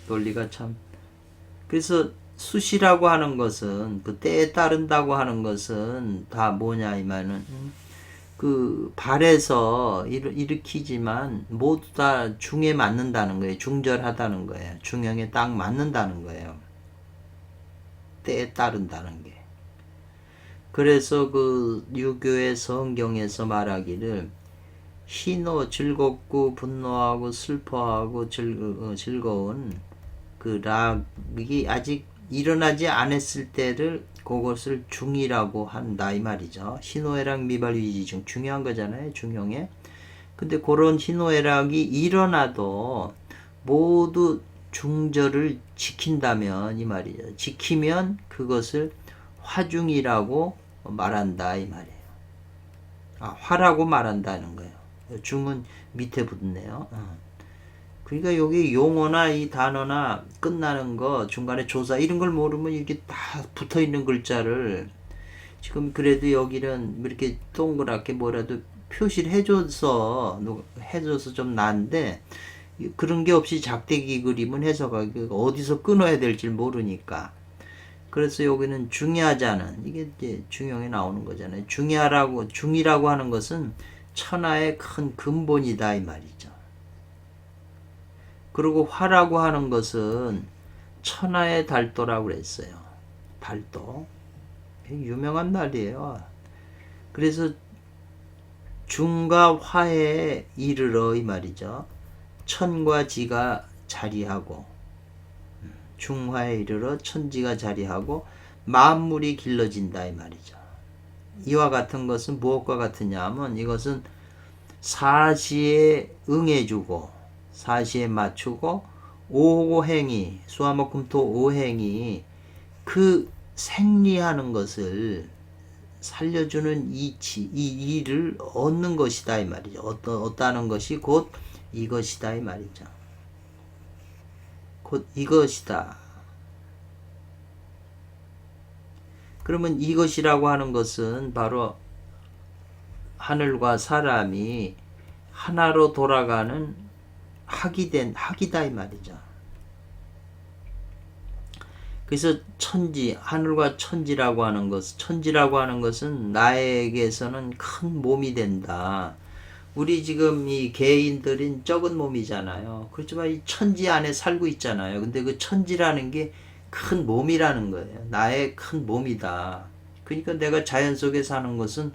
논리가 참. 그래서 수시라고 하는 것은 그 때에 따른다고 하는 것은 다 뭐냐 이만은 그 발에서 일으키지만 모두 다 중에 맞는다는 거예요. 중절하다는 거예요. 중형에 딱 맞는다는 거예요. 때에 따른다는 게. 그래서 그 유교의 성경에서 말하기를 즐겁고 분노하고 슬퍼하고 즐거운 그 락이 아직 일어나지 않았을 때를 그것을 중이라고 한다 이 말이죠. 희노애락 미발위지 중 중요한 거잖아요. 중용에. 근데 그런 희노애락이 일어나도 모두 중절을 지킨다면 이 말이죠. 지키면 그것을 화중이라고 말한다 이 말이에요. 화라고 말한다는 거예요. 중은 밑에 붙네요. 그러니까 여기 용어나 이 단어나 끝나는 거 중간에 조사 이런 걸 모르면 이렇게 다 붙어 있는 글자를 지금 그래도 여기는 이렇게 동그랗게 뭐라도 표시를 해줘서 좀 나은데 그런 게 없이 작대기 그림은 해석하기 어디서 끊어야 될지 모르니까 그래서 여기는 중요하지 않은 이게 이제 중용에 나오는 거잖아요. 중이라고 하는 것은 천하의 큰 근본이다 이 말이죠. 그리고 화라고 하는 것은 천하의 달도라고 그랬어요. 달도. 유명한 말이에요. 그래서 중과 화에 이르러 이 말이죠. 천과 지가 자리하고 중화에 이르러 천지가 자리하고 만물이 길러진다 이 말이죠. 이와 같은 것은 무엇과 같으냐 하면 이것은 사시에 응해주고 사시에 맞추고 오행이 수화목금토 오행이 그 생리하는 것을 살려주는 이치, 이 일을 얻는 것이다 이 말이죠. 얻다는 것이 곧 이것이다 이 말이죠. 곧 이것이다. 그러면 이것이라고 하는 것은 바로 하늘과 사람이 하나로 돌아가는 학이다 이 말이죠. 그래서 하늘과 천지라고 하는 것은 나에게서는 큰 몸이 된다. 우리 지금 이 개인들은 적은 몸이잖아요. 그렇지만 이 천지 안에 살고 있잖아요. 근데 그 천지라는 게 큰 몸이라는 거예요. 나의 큰 몸이다. 그러니까 내가 자연 속에 사는 것은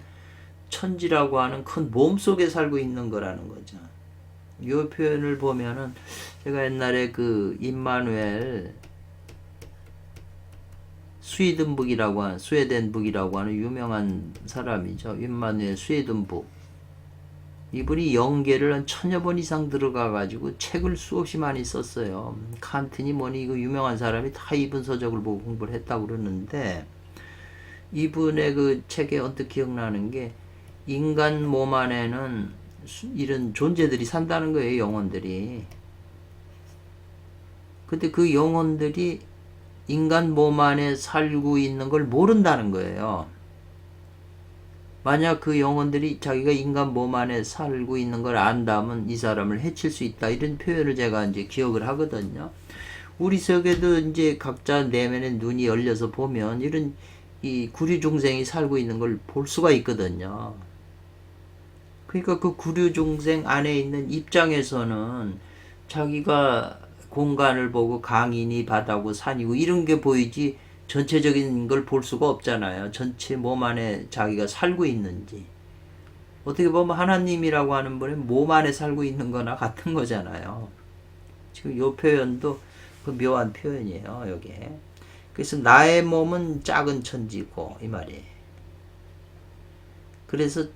천지라고 하는 큰 몸 속에 살고 있는 거라는 거죠. 이 표현을 보면은 제가 옛날에 그 임마누엘 스웨덴북이라고 하는 유명한 사람이죠. 임마누엘 스웨덴북. 이분이 영계를 한 1000여 번 이상 들어가가지고 책을 수없이 많이 썼어요. 칸트니 뭐니 이거 유명한 사람이 다 이분 서적을 보고 공부를 했다고 그러는데 이분의 그 책에 언뜻 기억나는 게 인간 몸 안에는 이런 존재들이 산다는 거예요. 영혼들이. 근데 그 영혼들이 인간 몸 안에 살고 있는 걸 모른다는 거예요. 만약 그 영혼들이 자기가 인간 몸 안에 살고 있는 걸 안다면 이 사람을 해칠 수 있다. 이런 표현을 제가 이제 기억을 하거든요. 우리 속에도 이제 각자 내면의 눈이 열려서 보면 이런 이 구류중생이 살고 있는 걸 볼 수가 있거든요. 그러니까 그 구류중생 안에 있는 입장에서는 자기가 공간을 보고 강이니 바다고 산이고 이런 게 보이지 전체적인 걸 볼 수가 없잖아요. 전체 몸 안에 자기가 살고 있는지. 어떻게 보면 하나님이라고 하는 분의 몸 안에 살고 있는 거나 같은 거잖아요. 지금 이 표현도 그 묘한 표현이에요. 여기에. 그래서 나의 몸은 작은 천지고 이 말이에요. 그래서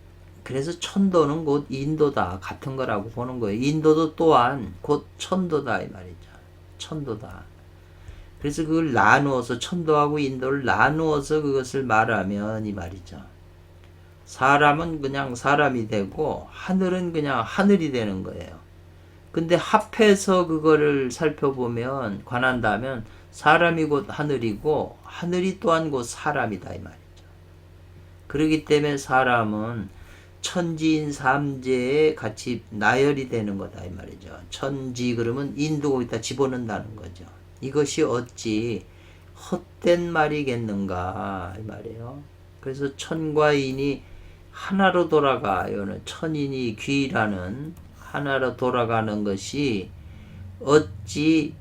천도는 곧 인도다 같은 거라고 보는 거예요. 인도도 또한 곧 천도다 이 말이죠. 천도다. 그래서 그걸 나누어서 천도하고 인도를 나누어서 그것을 말하면 이 말이죠. 사람은 그냥 사람이 되고 하늘은 그냥 하늘이 되는 거예요. 근데 합해서 그거를 살펴보면 관한다면 사람이 곧 하늘이고 하늘이 또한 곧 사람이다 이 말이죠. 그렇기 때문에 사람은 천지인 삼재에 같이 나열이 되는 거다 이 말이죠. 천지 그러면 인도 거기다 집어넣는다는 거죠. 이것이 어찌 헛된 말이겠는가 이 말이에요. 그래서 천과 인이 하나로 돌아가요는 천인이 귀라는 하나로 돌아가는 것이 어찌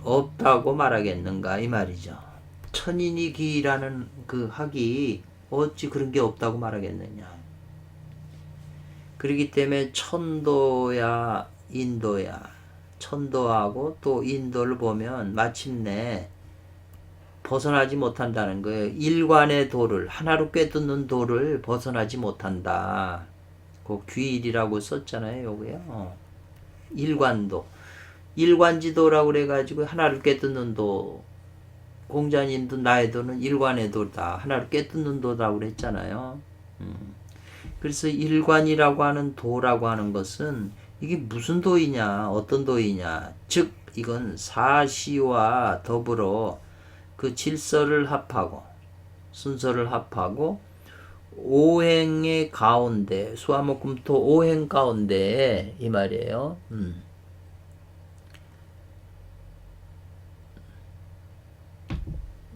없다고 말하겠는가 이 말이죠. 천인이 귀라는 그 학이 어찌 그런 게 없다고 말하겠느냐. 그렇기 때문에 천도야 인도야 천도하고 또 인도를 보면 마침내 벗어나지 못한다는 거예요. 일관의 도를, 하나로 꿰뚫는 도를 벗어나지 못한다. 그 귀일이라고 썼잖아요, 요거요. 일관도. 일관지도라고 그래가지고 하나를 꿰뚫는 도, 공자님도 나의 도는 일관의 도다. 하나를 꿰뚫는 도라고 그랬잖아요. 그래서 일관이라고 하는 도라고 하는 것은 이게 무슨 도이냐, 어떤 도이냐. 즉, 이건 사시와 더불어 그 질서를 합하고, 순서를 합하고, 오행의 가운데, 수화목금토 오행 가운데, 이 말이에요.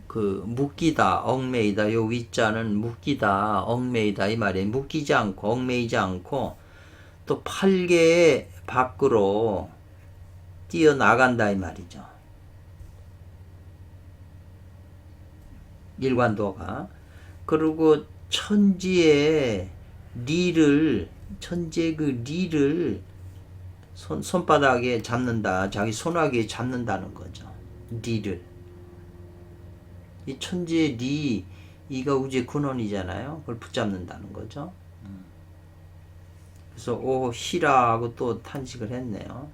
그 묶이다, 얽매이다. 요 위자는 묶이다, 얽매이다 이 말이에요. 묶이지 않고 얽매이지 않고 또 팔개의 밖으로 뛰어나간다 이 말이죠. 일관도가. 그리고 천지의 리를, 천지의 그 리를 손바닥에 잡는다. 자기 손아귀에 잡는다는 거죠. 리를. 이 천지의 리, 이가 우주의 근원이잖아요. 그걸 붙잡는다는 거죠. 그래서 오 희라 하고 또 탄식을 했네요.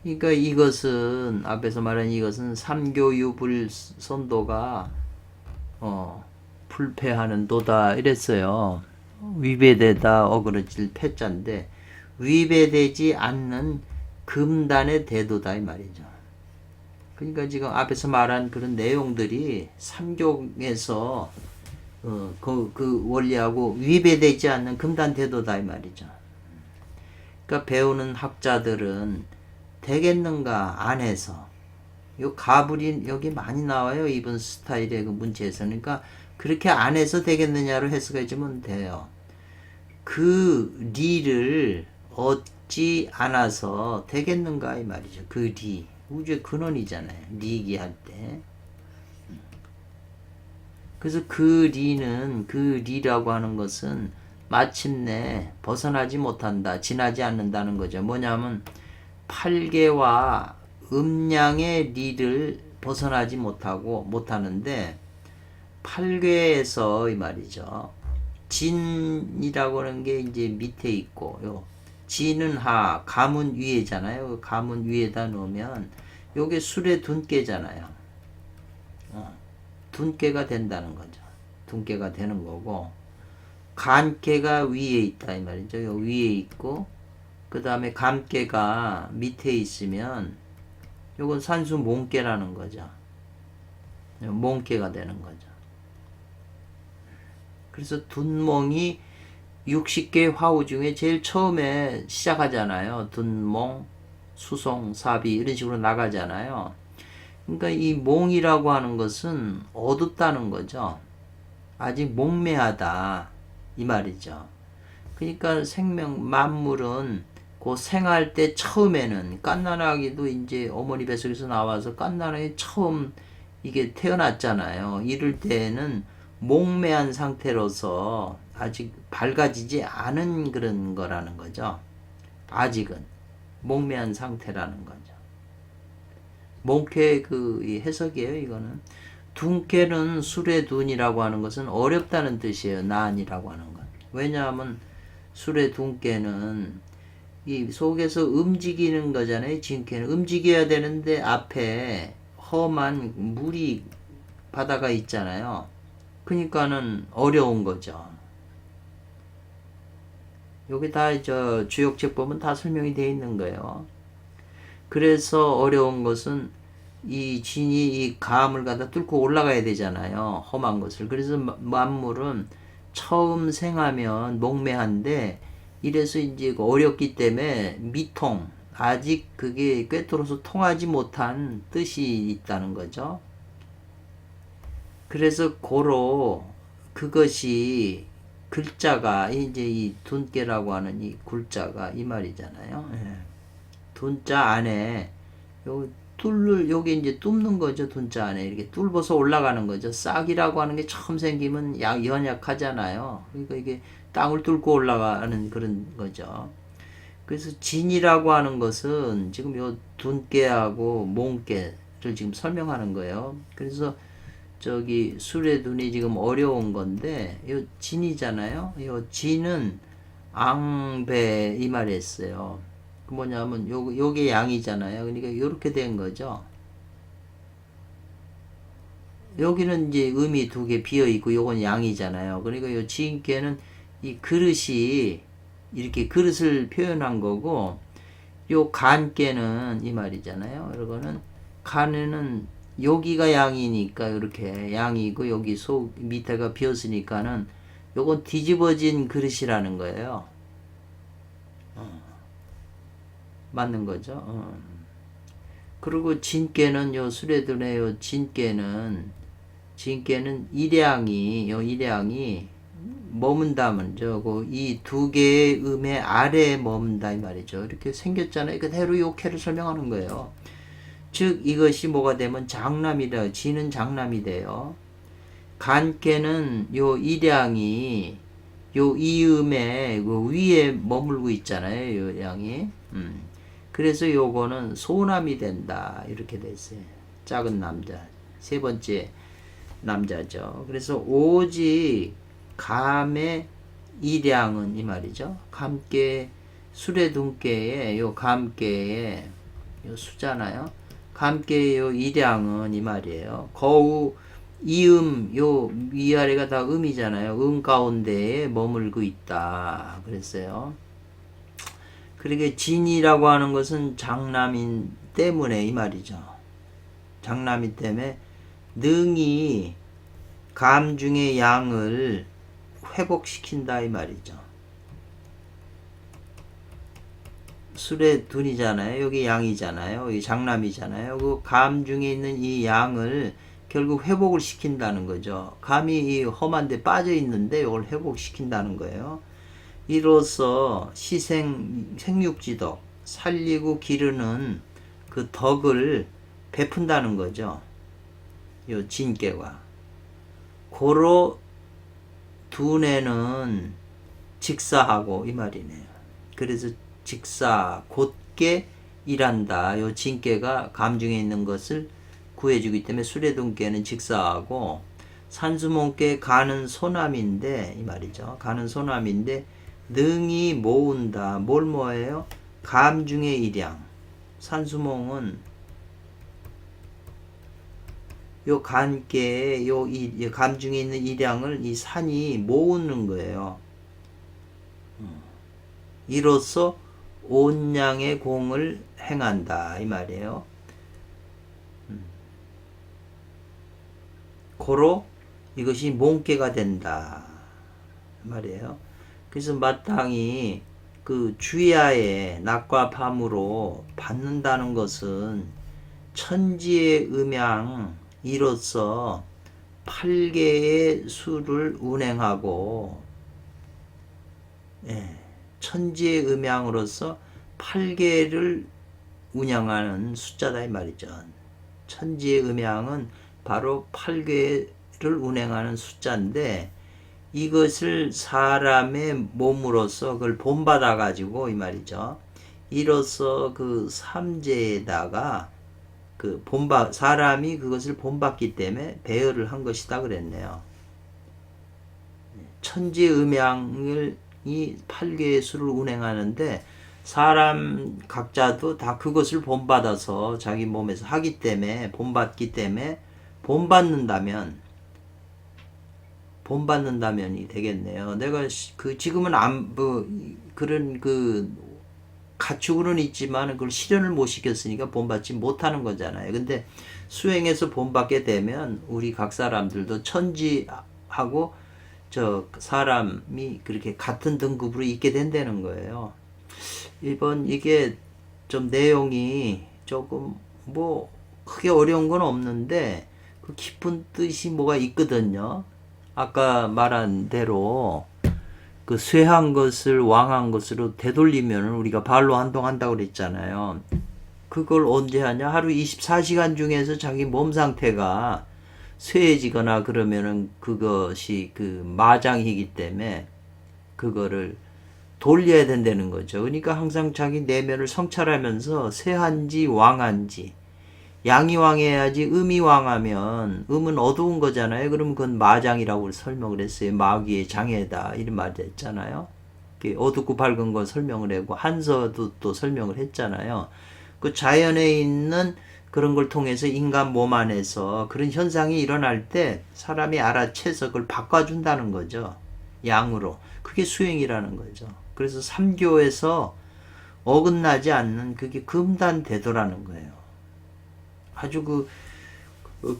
그러니까 이것은 앞에서 말한 이것은 삼교유불 선도가 불패하는 도다 이랬어요. 위배되다 어그러질 패자인데 위배되지 않는 금단의 대도다 이 말이죠. 그러니까 지금 앞에서 말한 그런 내용들이 삼교에서 그 원리하고 위배되지 않는 금단 대도다 이 말이죠. 그러니까 배우는 학자들은 되겠는가 안에서 요 가불이 여기 많이 나와요. 이번 스타일의 그 문제에서. 그러니까 그렇게 안에서 되겠느냐로 해석해 주면 돼요. 그 리를 얻지 않아서 되겠는가 이 말이죠. 그 리. 우주의 근원이잖아요. 리기 할 때. 그래서 그 리는, 그 리라고 하는 것은 마침내 벗어나지 못한다. 지나지 않는다는 거죠. 뭐냐면 팔계와 음양의 리를 벗어나지 못하는데 팔계에서 이 말이죠. 진이라고 하는 게 이제 밑에 있고 요 진은 하, 감은 위에잖아요. 감은 위에다 놓으면 요게 술의 둔께잖아요. 둔께가 된다는 거죠. 둔께가 되는 거고 간께가 위에 있다 이 말이죠. 요 위에 있고 그 다음에 감깨가 밑에 있으면 요건 산수 몽깨라는 거죠. 몽깨가 되는 거죠. 그래서 둔몽이 60개 화우 중에 제일 처음에 시작하잖아요. 둔몽, 수송, 사비 이런 식으로 나가잖아요. 그러니까 이 몽이라고 하는 것은 어둡다는 거죠. 아직 몽매하다 이 말이죠. 그러니까 생명 만물은 그 생할 때 처음에는 갓난아기도 이제 어머니 뱃속에서 나와서 갓난아기 처음 이게 태어났잖아요. 이럴 때에는 몽매한 상태로서 아직 밝아지지 않은 그런 거라는 거죠. 아직은 몽매한 상태라는 거죠. 몽쾌 그 해석이에요. 이거는 둔쾌는 술의 둔이라고 하는 것은 어렵다는 뜻이에요. 난이라고 하는 건. 왜냐하면 술의 둔쾌는 이 속에서 움직이는 거잖아요. 진쾌는 움직여야 되는데 앞에 험한 물이 바다가 있잖아요. 그러니까는 어려운 거죠. 여기 다 주역책 보면 다 설명이 되어 있는 거예요. 그래서 어려운 것은 이 진이 이 감을 갖다 뚫고 올라가야 되잖아요. 험한 것을. 그래서 만물은 처음 생하면 몽매한데 이래서 이제 어렵기 때문에 미통, 아직 그게 꿰뚫어서 통하지 못한 뜻이 있다는 거죠. 그래서 고로 그것이 글자가 이제 이 둔께라고 하는 이 굴자가 이 말이잖아요. 둔자 안에 요 뚫을 요게 이제 뚫는 거죠. 둔자 안에 이렇게 뚫어서 올라가는 거죠. 싹이라고 하는 게 처음 생기면 연약하잖아요. 그러니까 이게 땅을 뚫고 올라가는 그런 거죠. 그래서 진이라고 하는 것은 지금 요 둔께하고 몽께를 지금 설명하는 거예요. 그래서 저기 술의 둔이 지금 어려운 건데 요 진이잖아요. 요 진은 앙배 이 말이 했어요. 그 뭐냐면 요게 양이잖아요. 그러니까 요렇게 된 거죠. 여기는 이제 음이 두 개 비어 있고 요건 양이잖아요. 그러니까 요 지인께는 이 그릇이 이렇게 그릇을 표현한 거고 요 간께는 이 말이잖아요. 이거는 간에는 여기가 양이니까 이렇게 양이고 여기 속 밑에가 비었으니까는 요건 뒤집어진 그릇이라는 거예요. 맞는 거죠. 그리고 진께는 요 수레둔의 요 진께는 일양이 머문다면 저거 이 두 개의 음의 아래에 머문다 이 말이죠. 이렇게 생겼잖아요. 그대로 요케를 설명하는 거예요. 즉 이것이 뭐가 되면 장남이다. 진은 장남이 돼요. 간께는 요 일양이 요 이음의 그 위에 머물고 있잖아요. 요 양이. 그래서 요거는 소남이 된다. 이렇게 됐어요. 작은 남자. 세 번째 남자죠. 그래서 오직 감의 일양은 이 말이죠. 감께 수레둔께에 요 감께에 요 수잖아요. 감께의 요 일양은 이 말이에요. 거우 이음 요 위아래가 다 음이잖아요. 음 가운데에 머물고 있다. 그랬어요. 그러게 진이라고 하는 것은 장남인 때문에 이 말이죠. 장남이 때문에 능히 감중의 양을 회복시킨다 이 말이죠. 술의 둔이잖아요. 여기 양이잖아요. 여기 장남이잖아요. 그 감 중에 있는 이 양을 결국 회복을 시킨다는 거죠. 감이 이 험한데 빠져 있는데 이걸 회복시킨다는 거예요. 이로써 생육지덕 살리고 기르는 그 덕을 베푼다는 거죠. 요 진께가. 고로 둔에는 직사하고 이 말이네요. 그래서 직사 곧게 일한다. 요 진께가 감중에 있는 것을 구해주기 때문에 수레둔께는 직사하고 산수몽께 가는 소남인데 이 말이죠. 가는 소남인데 능히 모은다. 뭘 모아요? 감중의 일양. 산수몽은 요 간께 요 감중에 있는 일양을 이 산이 모으는 거예요. 이로써 온양의 공을 행한다 이 말이에요. 고로 이것이 몽께가 된다 말이에요. 그래서 마땅히 그 주야에 낮과 밤으로 받는다는 것은 천지의 음양 이로써 8개의 수를 운행하고 천지의 음양으로서 8개를 운영하는 숫자다 이 말이죠. 천지의 음양은 바로 8개를 운행하는 숫자인데 이것을 사람의 몸으로서 그걸 본받아 가지고 이 말이죠. 이로써 그 삼재에다가 그 사람이 그것을 본받기 때문에 배열을 한 것이다 그랬네요. 천지음양을 이 8개의 수를 운행하는데 사람 각자도 다 그것을 본받아서 자기 몸에서 하기 때문에 본받기 때문에 본받는다면이 되겠네요. 내가 그 지금은 그런 그 가축으로는 있지만 그걸 실현을 못 시켰으니까 본받지 못하는 거잖아요. 근데 수행해서 본받게 되면 우리 각 사람들도 천지하고 저 사람이 그렇게 같은 등급으로 있게 된다는 거예요. 이번 이게 좀 내용이 조금 뭐 크게 어려운 건 없는데 그 깊은 뜻이 뭐가 있거든요. 아까 말한 대로 그 쇠한 것을 왕한 것으로 되돌리면 우리가 발로 한동한다고 그랬잖아요. 그걸 언제 하냐? 하루 24시간 중에서 자기 몸 상태가 쇠해지거나 그러면은 그것이 그 마장이기 때문에 그거를 돌려야 된다는 거죠. 그러니까 항상 자기 내면을 성찰하면서 세한지 왕한지, 양이 왕해야지. 음이 왕하면, 음은 어두운 거잖아요. 그러면 그건 마장이라고 설명을 했어요. 마귀의 장애다 이런 말을 했잖아요. 어둡고 밝은 거 설명을 하고 한서도 또 설명을 했잖아요. 그 자연에 있는 그런 걸 통해서 인간 몸 안에서 그런 현상이 일어날 때 사람이 알아채서 그걸 바꿔준다는 거죠. 양으로. 그게 수행이라는 거죠. 그래서 삼교에서 어긋나지 않는 그게 금단대도라는 거예요. 아주 그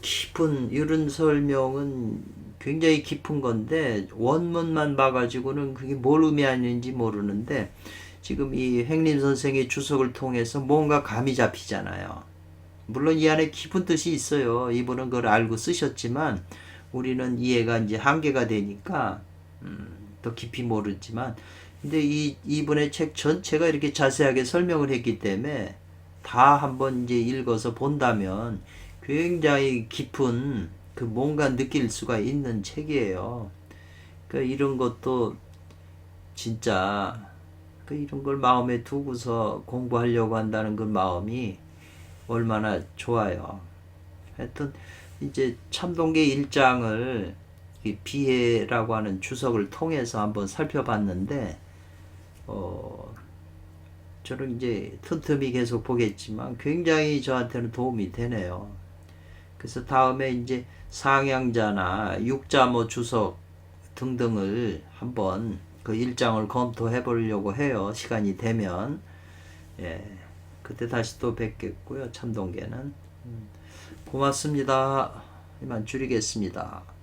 깊은 이런 설명은 굉장히 깊은 건데 원문만 봐가지고는 그게 뭘 의미하는지 모르는데 지금 이 횡림 선생의 주석을 통해서 뭔가 감이 잡히잖아요. 물론 이 안에 깊은 뜻이 있어요. 이분은 그걸 알고 쓰셨지만 우리는 이해가 이제 한계가 되니까 더 깊이 모르지만 근데 이분의 책 전체가 이렇게 자세하게 설명을 했기 때문에 다 한번 이제 읽어서 본다면 굉장히 깊은 그 뭔가 느낄 수가 있는 책이에요. 그러니까 이런 것도 진짜 이런 걸 마음에 두고서 공부하려고 한다는 그 마음이 얼마나 좋아요. 하여튼 이제 참동계 1장을 비해라고 하는 주석을 통해서 한번 살펴봤는데 저는 이제 틈틈이 계속 보겠지만 굉장히 저한테는 도움이 되네요. 그래서 다음에 이제 상향자나 육자모 주석 등등을 한번 그 1장을 검토해 보려고 해요. 시간이 되면. 예. 그때 다시 또 뵙겠고요. 참동계는. 고맙습니다. 이만 줄이겠습니다.